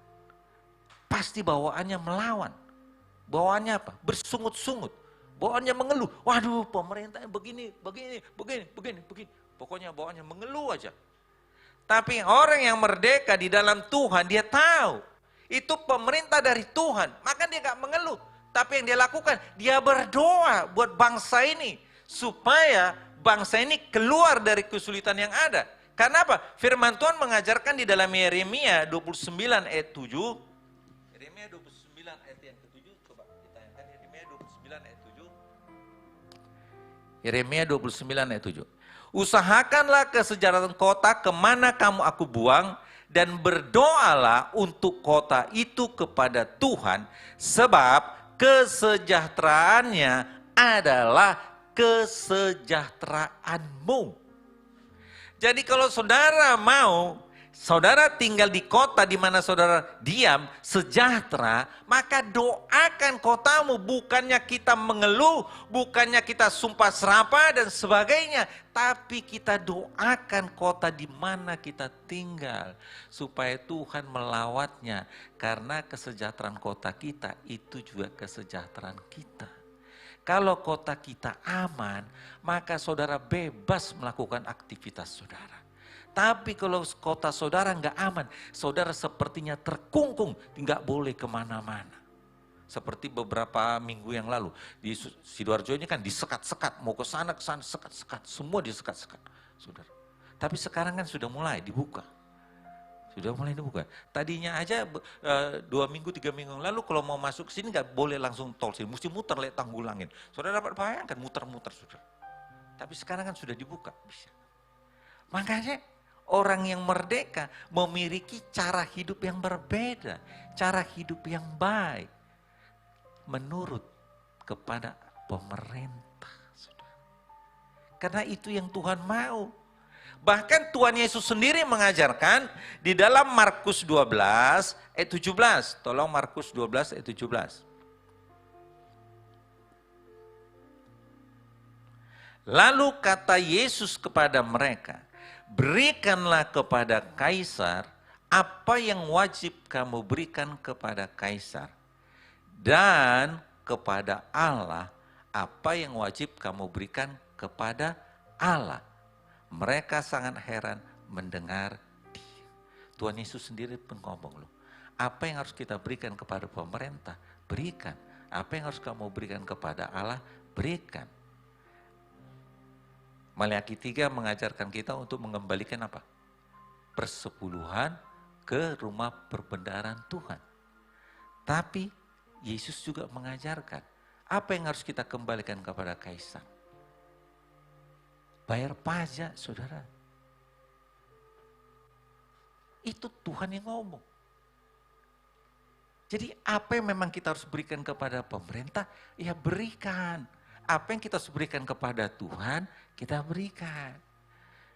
pasti bawaannya melawan. Bawaannya apa? Bersungut-sungut. Bawaannya mengeluh. Waduh pemerintah begini. Pokoknya bawaannya mengeluh aja. Tapi orang yang merdeka di dalam Tuhan, dia tahu. Itu pemerintah dari Tuhan. Maka dia gak mengeluh. Tapi yang dia lakukan, dia berdoa buat bangsa ini. Supaya bangsa ini keluar dari kesulitan yang ada. Karena apa? Firman Tuhan mengajarkan di dalam Yeremia 29 ayat 7. Yeremia 29 ayat yang ke-7. Coba ditayangkan Yeremia 29 ayat 7. Yeremia 29 ayat 7. Usahakanlah kesejahteraan kota kemana kamu aku buang, dan berdoalah untuk kota itu kepada Tuhan, sebab kesejahteraannya adalah kesejahteraanmu. Jadi kalau saudara mau saudara tinggal di kota di mana saudara diam, sejahtera, maka doakan kotamu. Bukannya kita mengeluh, bukannya kita sumpah serapah dan sebagainya. Tapi kita doakan kota di mana kita tinggal. Supaya Tuhan melawatnya. Karena kesejahteraan kota kita itu juga kesejahteraan kita. Kalau kota kita aman, maka saudara bebas melakukan aktivitas saudara. Tapi kalau kota saudara nggak aman, saudara sepertinya terkungkung, nggak boleh kemana-mana. Seperti beberapa minggu yang lalu, di Sidoarjo ini kan disekat-sekat, mau ke sana, sekat-sekat, semua disekat-sekat, saudara. Tapi sekarang kan sudah mulai dibuka. Sudah mulai dibuka. Tadinya aja 2 minggu, 3 minggu yang lalu kalau mau masuk ke sini nggak boleh langsung tol sini, mesti muter lewat Tanggulangin. Saudara dapat bayangkan muter-muter saudara. Tapi sekarang kan sudah dibuka, bisa. Makanya orang yang merdeka memiliki cara hidup yang berbeda, cara hidup yang baik, menurut kepada pemerintah. Saudara. Karena itu yang Tuhan mau. Bahkan Tuhan Yesus sendiri mengajarkan di dalam Markus 12 ayat 17. Tolong Markus 12 ayat 17. Lalu kata Yesus kepada mereka, berikanlah kepada Kaisar apa yang wajib kamu berikan kepada Kaisar. Dan kepada Allah apa yang wajib kamu berikan kepada Allah. Mereka sangat heran mendengar dia. Tuhan Yesus sendiri pun ngomong loh. Apa yang harus kita berikan kepada pemerintah? Berikan. Apa yang harus kamu berikan kepada Allah? Berikan. Maliaki 3 mengajarkan kita untuk mengembalikan apa? Persepuluhan ke rumah perbendaharaan Tuhan. Tapi Yesus juga mengajarkan apa yang harus kita kembalikan kepada Kaisar. Bayar pajak, saudara. Itu Tuhan yang ngomong. Jadi apa yang memang kita harus berikan kepada pemerintah, ya berikan. Apa yang kita harus berikan kepada Tuhan, kita berikan.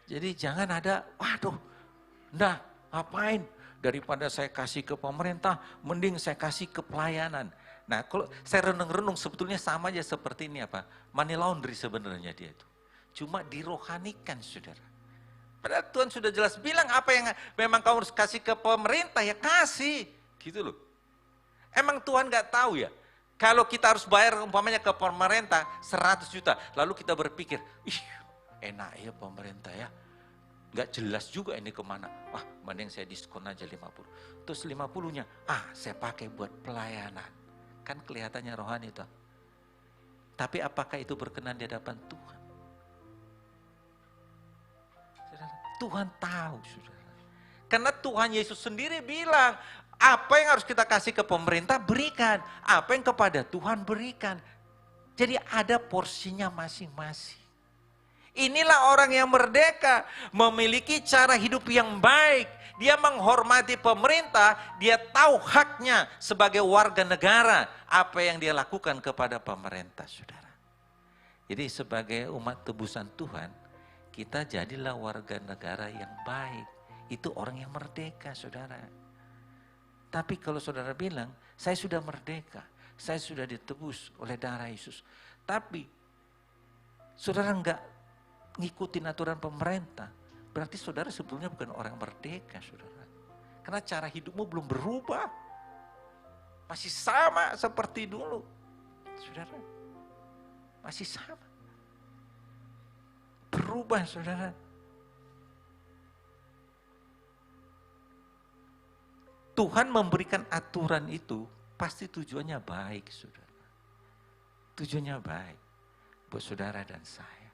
Jadi jangan ada, waduh, enggak, ngapain? Daripada saya kasih ke pemerintah, mending saya kasih ke pelayanan. Nah kalau saya renung-renung sebetulnya sama aja seperti ini apa? Money laundry sebenarnya dia itu. Cuma dirohanikan saudara. Padahal Tuhan sudah jelas bilang apa yang memang kamu harus kasih ke pemerintah ya kasih. Gitu loh. Emang Tuhan gak tahu ya. Kalau kita harus bayar umpamanya ke pemerintah 100 juta. Lalu kita berpikir, ih enak ya pemerintah ya. Gak jelas juga ini kemana. Wah mending saya diskon aja 50. Terus 50-nya, saya pakai buat pelayanan. Kan kelihatannya rohani itu. Tapi apakah itu berkenan di hadapan Tuhan? Tuhan tahu, saudara. Karena Tuhan Yesus sendiri bilang, apa yang harus kita kasih ke pemerintah, berikan. Apa yang kepada Tuhan, berikan. Jadi ada porsinya masing-masing. Inilah orang yang merdeka, memiliki cara hidup yang baik. Dia menghormati pemerintah, dia tahu haknya sebagai warga negara. Apa yang dia lakukan kepada pemerintah, saudara. Jadi sebagai umat tebusan Tuhan, kita jadilah warga negara yang baik. Itu orang yang merdeka, saudara. Tapi kalau saudara bilang, saya sudah merdeka. Saya sudah ditebus oleh darah Yesus. Tapi saudara enggak ngikutin aturan pemerintah. Berarti saudara sebetulnya bukan orang merdeka, saudara. Karena cara hidupmu belum berubah. Masih sama seperti dulu. Saudara, masih sama. Berubah, saudara. Tuhan memberikan aturan itu pasti tujuannya baik, saudara. Tujuannya baik buat saudara dan saya.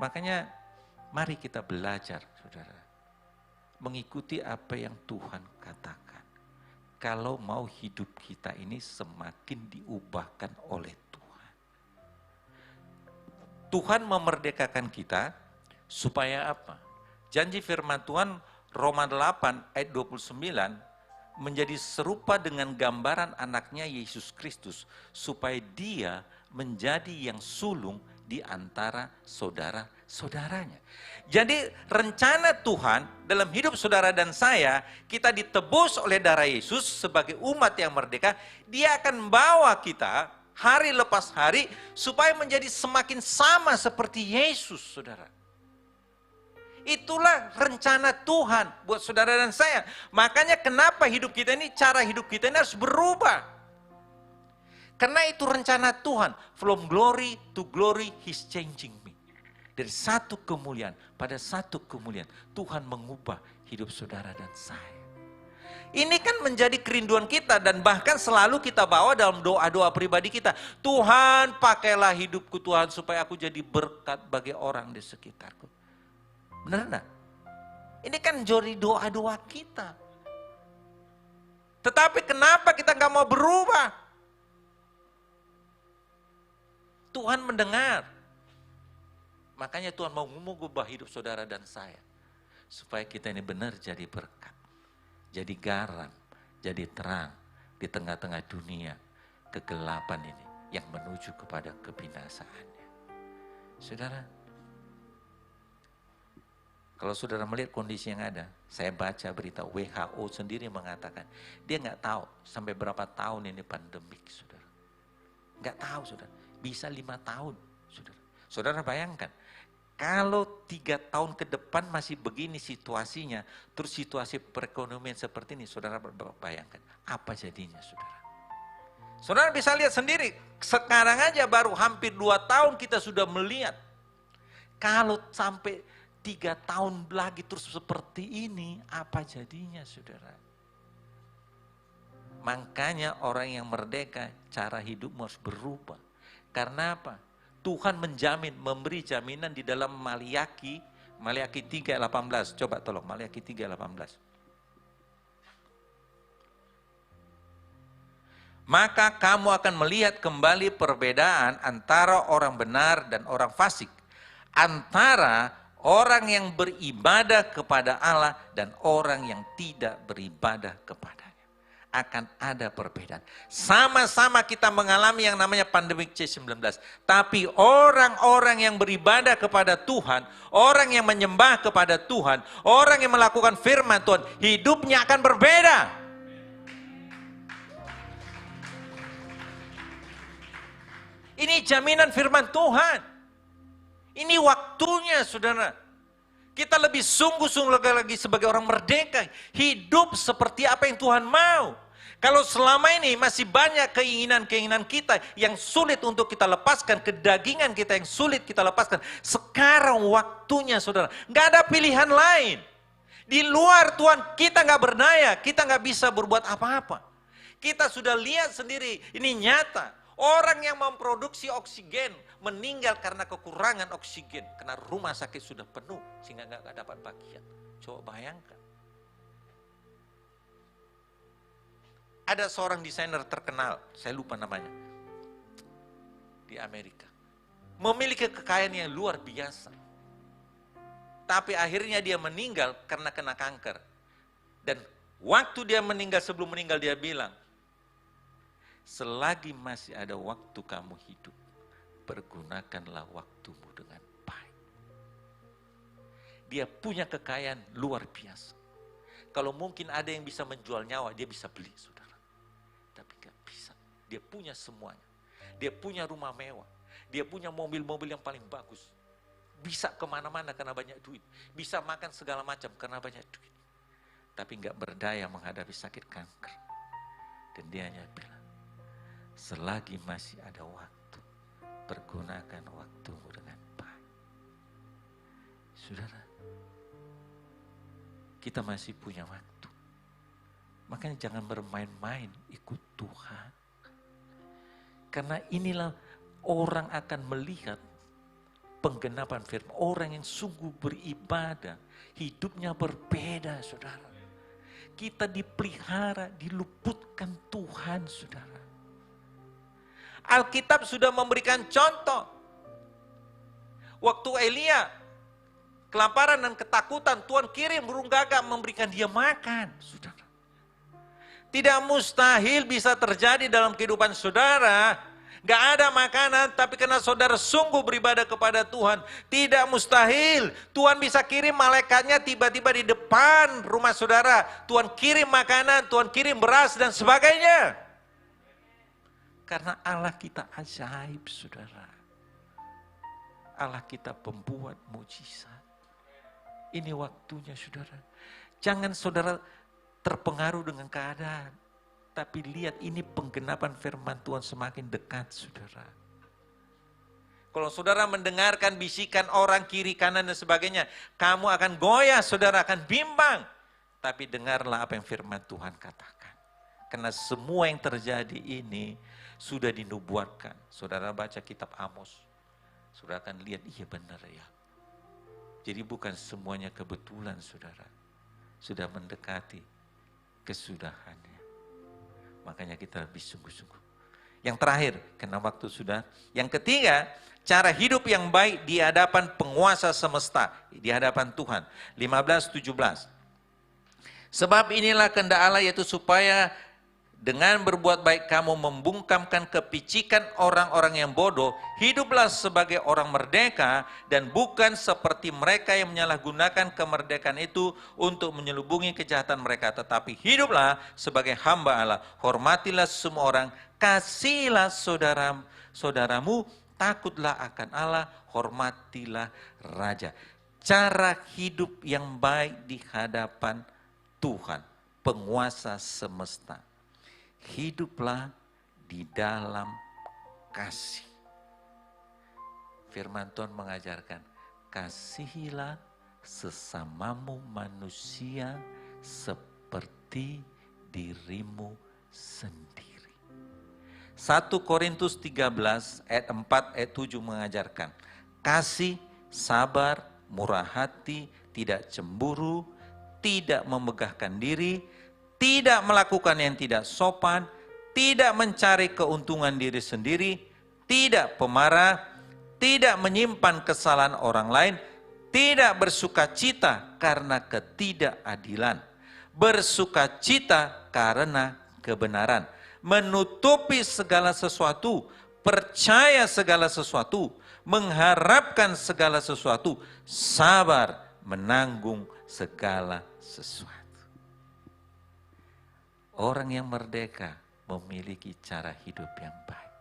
Makanya mari kita belajar, saudara. Mengikuti apa yang Tuhan katakan. Kalau mau hidup kita ini semakin diubahkan oleh Tuhan. Tuhan memerdekakan kita supaya apa? Janji firman Tuhan Roma 8 ayat 29, menjadi serupa dengan gambaran anaknya Yesus Kristus, supaya dia menjadi yang sulung di antara saudara-saudaranya. Jadi rencana Tuhan dalam hidup saudara dan saya, kita ditebus oleh darah Yesus sebagai umat yang merdeka. Dia akan bawa kita hari lepas hari supaya menjadi semakin sama seperti Yesus, saudara. Itulah rencana Tuhan buat saudara dan saya. Makanya kenapa hidup kita ini, cara hidup kita ini harus berubah. Karena itu rencana Tuhan. From glory to glory, He's changing me. Dari satu kemuliaan pada satu kemuliaan, Tuhan mengubah hidup saudara dan saya. Ini kan menjadi kerinduan kita dan bahkan selalu kita bawa dalam doa-doa pribadi kita. Tuhan, pakailah hidupku Tuhan supaya aku jadi berkat bagi orang di sekitarku. Benar enggak? Ini kan jadi doa-doa kita. Tetapi kenapa kita nggak mau berubah? Tuhan mendengar. Makanya Tuhan mau mengubah hidup saudara dan saya. Supaya kita ini benar jadi berkat. Jadi garam, jadi terang di tengah-tengah dunia kegelapan ini yang menuju kepada kebinasaannya. Saudara, kalau saudara melihat kondisi yang ada, saya baca berita WHO sendiri mengatakan, dia nggak tahu sampai berapa tahun ini pandemik, saudara. Nggak tahu, saudara. Bisa 5 tahun, saudara. Saudara bayangkan, kalau 3 tahun ke depan masih begini situasinya, terus situasi perekonomian seperti ini, saudara bayangkan, apa jadinya, saudara. Saudara bisa lihat sendiri, sekarang aja baru hampir 2 tahun kita sudah melihat, kalau sampai 3 tahun lagi terus seperti ini, apa jadinya, saudara? Makanya orang yang merdeka, cara hidupmu harus berubah. Karena apa? Tuhan menjamin, memberi jaminan di dalam Maliaki 3:18. Coba tolong, Maliaki 3:18. Maka kamu akan melihat kembali perbedaan antara orang benar dan orang fasik. Antara orang yang beribadah kepada Allah dan orang yang tidak beribadah kepadanya. Akan ada perbedaan. Sama-sama kita mengalami yang namanya pandemik C-19. Tapi orang-orang yang beribadah kepada Tuhan, orang yang menyembah kepada Tuhan, orang yang melakukan firman Tuhan, hidupnya akan berbeda. Ini jaminan firman Tuhan. Ini waktunya, saudara. Kita lebih sungguh-sungguh lagi sebagai orang merdeka. Hidup seperti apa yang Tuhan mau. Kalau selama ini masih banyak keinginan-keinginan kita yang sulit untuk kita lepaskan, kedagingan kita yang sulit kita lepaskan. Sekarang waktunya, saudara. Nggak ada pilihan lain. Di luar Tuhan kita nggak berdaya, kita nggak bisa berbuat apa-apa. Kita sudah lihat sendiri, ini nyata. Orang yang memproduksi oksigen meninggal karena kekurangan oksigen. Karena rumah sakit sudah penuh sehingga nggak dapat bagian. Coba bayangkan. Ada seorang desainer terkenal, saya lupa namanya, di Amerika. Memiliki kekayaan yang luar biasa. Tapi akhirnya dia meninggal karena kena kanker. Dan waktu dia meninggal, sebelum meninggal dia bilang, selagi masih ada waktu kamu hidup, pergunakanlah waktumu dengan baik. Dia punya kekayaan luar biasa. Kalau mungkin ada yang bisa menjual nyawa, dia bisa beli, saudara. Tapi gak bisa. Dia punya semuanya. Dia punya rumah mewah. Dia punya mobil-mobil yang paling bagus. Bisa kemana-mana karena banyak duit. Bisa makan segala macam karena banyak duit. Tapi gak berdaya menghadapi sakit kanker. Dan dia hanya bilang, selagi masih ada waktu, pergunakan waktumu dengan baik. Saudara, kita masih punya waktu. Makanya jangan bermain-main, ikut Tuhan. Karena inilah orang akan melihat penggenapan firman. Orang yang sungguh beribadah, hidupnya berbeda, saudara. Kita dipelihara, diluputkan Tuhan, saudara. Alkitab sudah memberikan contoh. Waktu Elia kelaparan dan ketakutan, Tuhan kirim burung gagak memberikan dia makan, saudara. Tidak mustahil bisa terjadi dalam kehidupan saudara. Gak ada makanan, tapi karena saudara sungguh beribadah kepada Tuhan, tidak mustahil. Tuhan bisa kirim malaikatnya tiba-tiba di depan rumah saudara. Tuhan kirim makanan, Tuhan kirim beras dan sebagainya. Karena Allah kita ajaib, saudara. Allah kita pembuat mujizat. Ini waktunya, saudara. Jangan saudara terpengaruh dengan keadaan. Tapi lihat, ini penggenapan firman Tuhan semakin dekat, saudara. Kalau saudara mendengarkan bisikan orang kiri kanan dan sebagainya, kamu akan goyah, saudara akan bimbang. Tapi dengarlah apa yang firman Tuhan katakan. Karena semua yang terjadi ini sudah dinubuatkan. Saudara baca kitab Amos, saudara akan lihat, iya benar ya. Jadi bukan semuanya kebetulan, saudara. Sudah mendekati kesudahannya. Makanya kita lebih sungguh-sungguh. Yang terakhir, karena waktu sudah. Yang ketiga, cara hidup yang baik di hadapan penguasa semesta. Di hadapan Tuhan. 15-17. Sebab inilah kehendak Allah, yaitu supaya dengan berbuat baik kamu membungkamkan kepicikan orang-orang yang bodoh. Hiduplah sebagai orang merdeka dan bukan seperti mereka yang menyalahgunakan kemerdekaan itu untuk menyelubungi kejahatan mereka. Tetapi hiduplah sebagai hamba Allah. Hormatilah semua orang, kasihilah saudaramu, takutlah akan Allah, hormatilah raja. Cara hidup yang baik di hadapan Tuhan, penguasa semesta. Hiduplah di dalam kasih. Firman Tuhan mengajarkan, kasihilah sesamamu manusia seperti dirimu sendiri. 1 Korintus 13 ayat 4 ayat 7 mengajarkan, kasih, sabar, murah hati, tidak cemburu, tidak memegahkan diri, tidak melakukan yang tidak sopan, tidak mencari keuntungan diri sendiri, tidak pemarah, tidak menyimpan kesalahan orang lain, tidak bersukacita karena ketidakadilan, bersukacita karena kebenaran, menutupi segala sesuatu, percaya segala sesuatu, mengharapkan segala sesuatu, sabar menanggung segala sesuatu. Orang yang merdeka memiliki cara hidup yang baik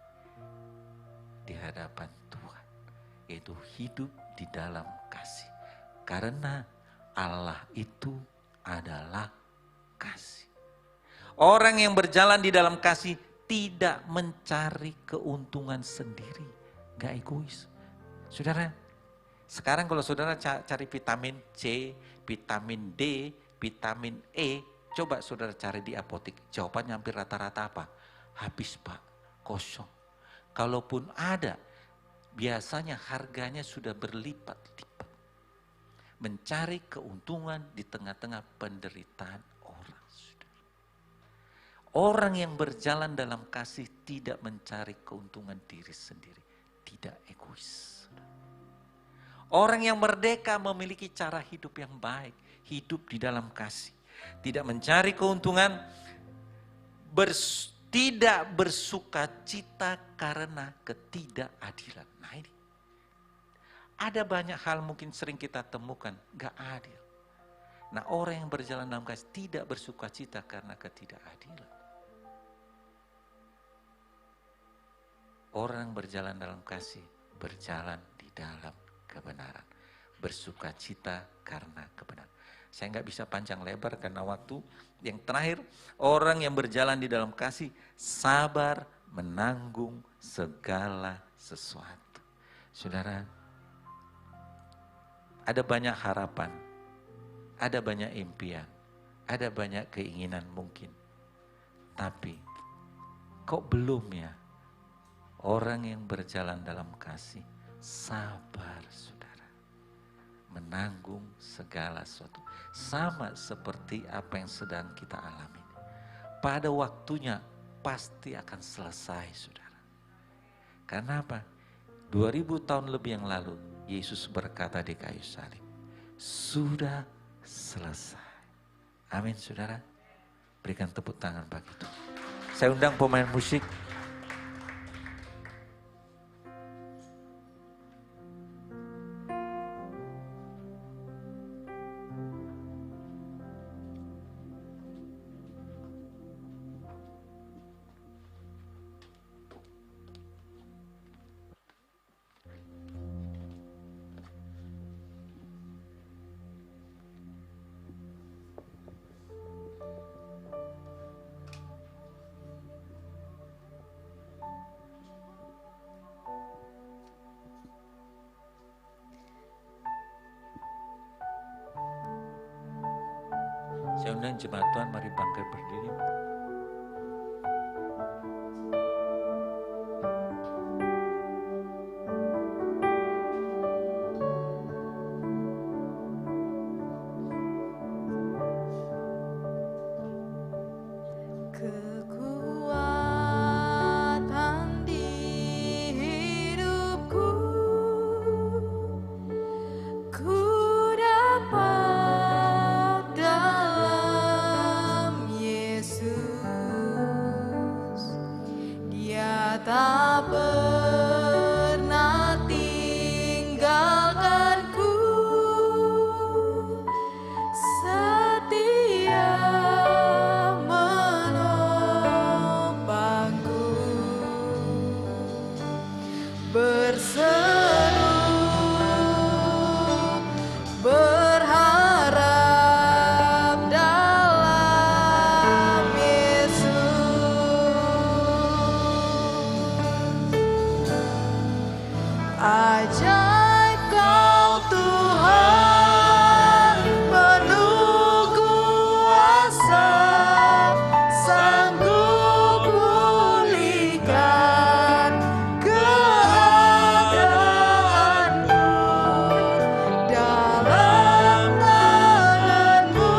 di hadapan Tuhan, yaitu hidup di dalam kasih. Karena Allah itu adalah kasih. Orang yang berjalan di dalam kasih tidak mencari keuntungan sendiri, gak egois. Saudara, sekarang kalau saudara cari vitamin C, vitamin D, vitamin E, coba saudara cari di apotek, jawabannya hampir rata-rata apa? Habis Pak, kosong. Kalaupun ada, biasanya harganya sudah berlipat-lipat. Mencari keuntungan di tengah-tengah penderitaan orang. Orang yang berjalan dalam kasih tidak mencari keuntungan diri sendiri, tidak egois. Orang yang merdeka memiliki cara hidup yang baik, hidup di dalam kasih. Tidak mencari keuntungan, tidak bersukacita karena ketidakadilan. Nah ini, ada banyak hal mungkin sering kita temukan, gak adil. Nah orang yang berjalan dalam kasih tidak bersukacita karena ketidakadilan. Orang yang berjalan dalam kasih, berjalan di dalam kebenaran. Bersukacita karena kebenaran. Saya nggak bisa panjang lebar karena waktu. Yang terakhir, orang yang berjalan di dalam kasih, sabar menanggung segala sesuatu. Saudara, ada banyak harapan, ada banyak impian, ada banyak keinginan mungkin. Tapi, kok belum ya? Orang yang berjalan dalam kasih, sabar saudara. Menanggung segala sesuatu. Sama seperti apa yang sedang kita alami. Pada waktunya pasti akan selesai saudara. Karena apa? 2000 tahun lebih yang lalu, Yesus berkata di kayu salib, sudah selesai. Amin saudara. Berikan tepuk tangan bagi Tuhan. Saya undang pemain musik. Saya undang jemaat Tuhan, mari bangkit berdiri. Kekuatan di hidupku, ku dapat dalam Yesus. Dia tak pernah tinggalkanku, setia menopangku, berseru berharap dalam Yesus. Ajaib Kau Tuhan, penuh kuasa, sanggup pulihkan keadaanku. Dalam tangan-Mu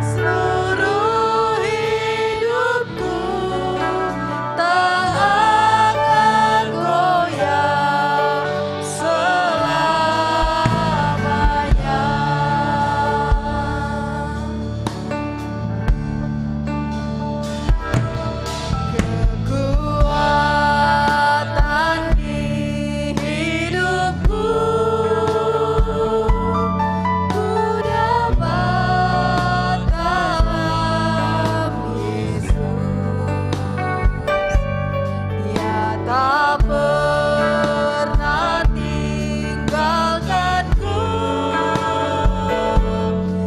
seluruh hidupku tak akan goyah selamanya. Kekuatan di hidupku, ku dapat dalam Yesus. Dia tak pernah tinggalkanku,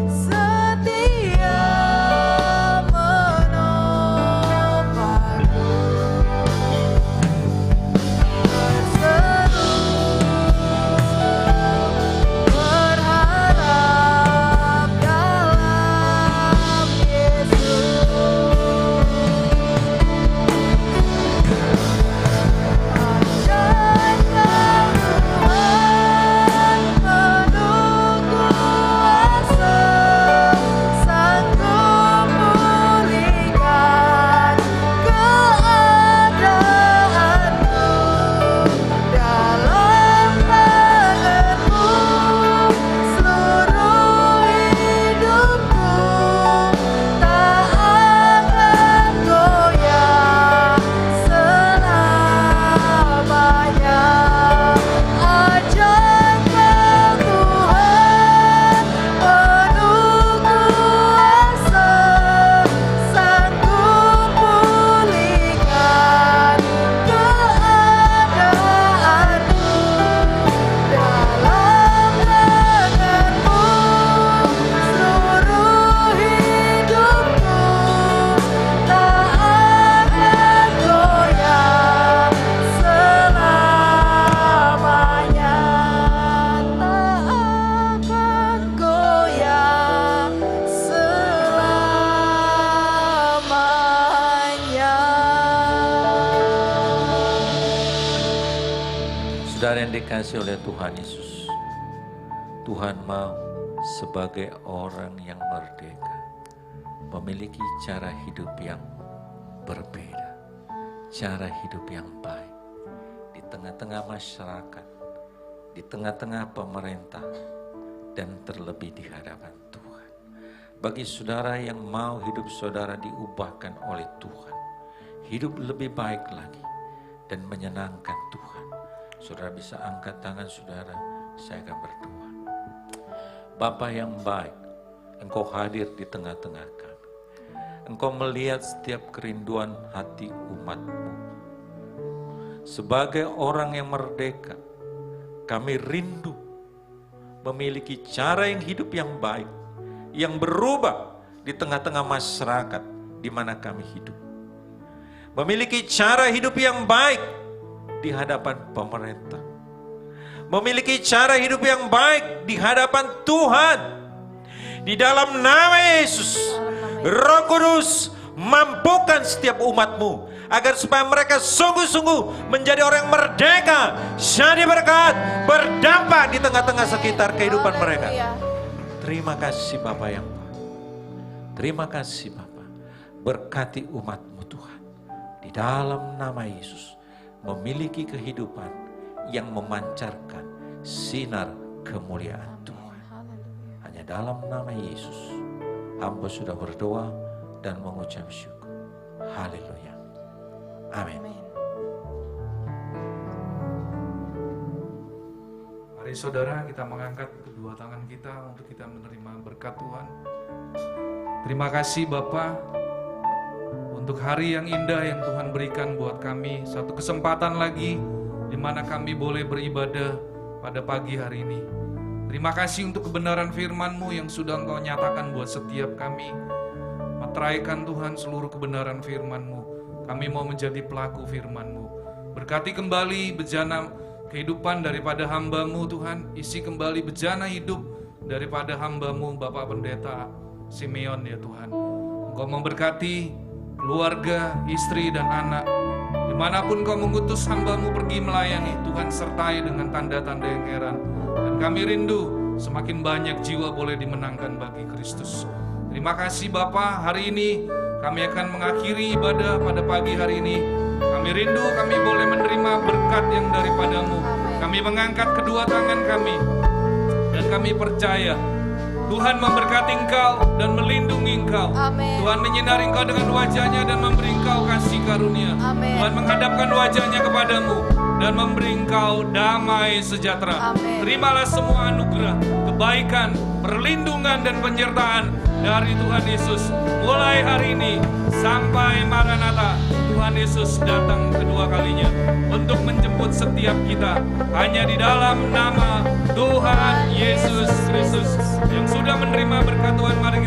setia menopangku, berseru berharap dalam Yesus. Ajaib Kau Tuhan, penuh kuasa, sanggup pulihkan keadaanku. Dalam tangan-Mu seluruh hidupku tak akan goyah selamanya. Ajaib Kau Tuhan, penuh kuasa, sanggup pulihkan keadaanku. Dalam tangan-Mu seluruh hidupku tak akan goyah selamanya, tak akan goyah selamanya. Saudara yang dikasihi oleh Tuhan Yesus, Tuhan mau sebagai orang yang merdeka, memiliki cara hidup yang berbeda, cara hidup yang baik, di tengah-tengah masyarakat, di tengah-tengah pemerintah, dan terlebih di hadapan Tuhan. Bagi saudara yang mau hidup saudara diubahkan oleh Tuhan, hidup lebih baik lagi dan menyenangkan Tuhan, saudara bisa angkat tangan saudara, saya akan berdoa. Bapa yang baik, Engkau hadir di tengah-tengah kami. Engkau melihat setiap kerinduan hati umat-Mu. Sebagai orang yang merdeka, kami rindu memiliki cara yang hidup yang baik, yang berubah di tengah-tengah masyarakat di mana kami hidup. Memiliki cara hidup yang baik di hadapan pemerintah. Memiliki cara hidup yang baik di hadapan Tuhan. Di dalam nama Yesus, Roh Kudus, mampukan setiap umat-Mu agar supaya mereka sungguh-sungguh menjadi orang yang merdeka, jadi berkat, berdampak di tengah-tengah sekitar kehidupan mereka. Terima kasih Bapa yang baik. Terima kasih Bapa. Berkati umat-Mu Tuhan. Di dalam nama Yesus, memiliki kehidupan yang memancarkan sinar kemuliaan Tuhan. Hanya dalam nama Yesus, hamba sudah berdoa dan mengucap syukur. Haleluya. Amin. Mari saudara, kita mengangkat kedua tangan kita untuk kita menerima berkat Tuhan. Terima kasih Bapa untuk hari yang indah yang Tuhan berikan buat kami. Satu kesempatan lagi di mana kami boleh beribadah pada pagi hari ini. Terima kasih untuk kebenaran firman-Mu yang sudah Engkau nyatakan buat setiap kami. Meteraikan Tuhan seluruh kebenaran firman-Mu. Kami mau menjadi pelaku firman-Mu. Berkati kembali bejana kehidupan daripada hamba-Mu Tuhan. Isi kembali bejana hidup daripada hamba-Mu Bapak Pendeta Simeon ya Tuhan. Engkau memberkati keluarga, istri dan anak. Dimanapun Kau mengutus hamba-Mu pergi melayani, Tuhan sertai dengan tanda-tanda yang heran. Dan kami rindu semakin banyak jiwa boleh dimenangkan bagi Kristus. Terima kasih Bapa, hari ini kami akan mengakhiri ibadah pada pagi hari ini. Kami rindu kami boleh menerima berkat yang daripada-Mu. Kami mengangkat kedua tangan kami dan kami percaya Tuhan memberkati Engkau dan melindungi Engkau. Amin. Tuhan menyinari Engkau dengan wajah-Nya dan memberi Engkau kasih karunia. Amin. Tuhan menghadapkan wajah-Nya kepadamu dan memberi Engkau damai sejahtera. Amin. Terimalah semua anugerah, kebaikan, perlindungan dan penyertaan dari Tuhan Yesus mulai hari ini sampai Maranatha. Tuhan Yesus datang kedua kalinya untuk menjemput setiap kita hanya di dalam nama Tuhan Yesus Kristus yang sudah menerima berkat Tuhan. Mari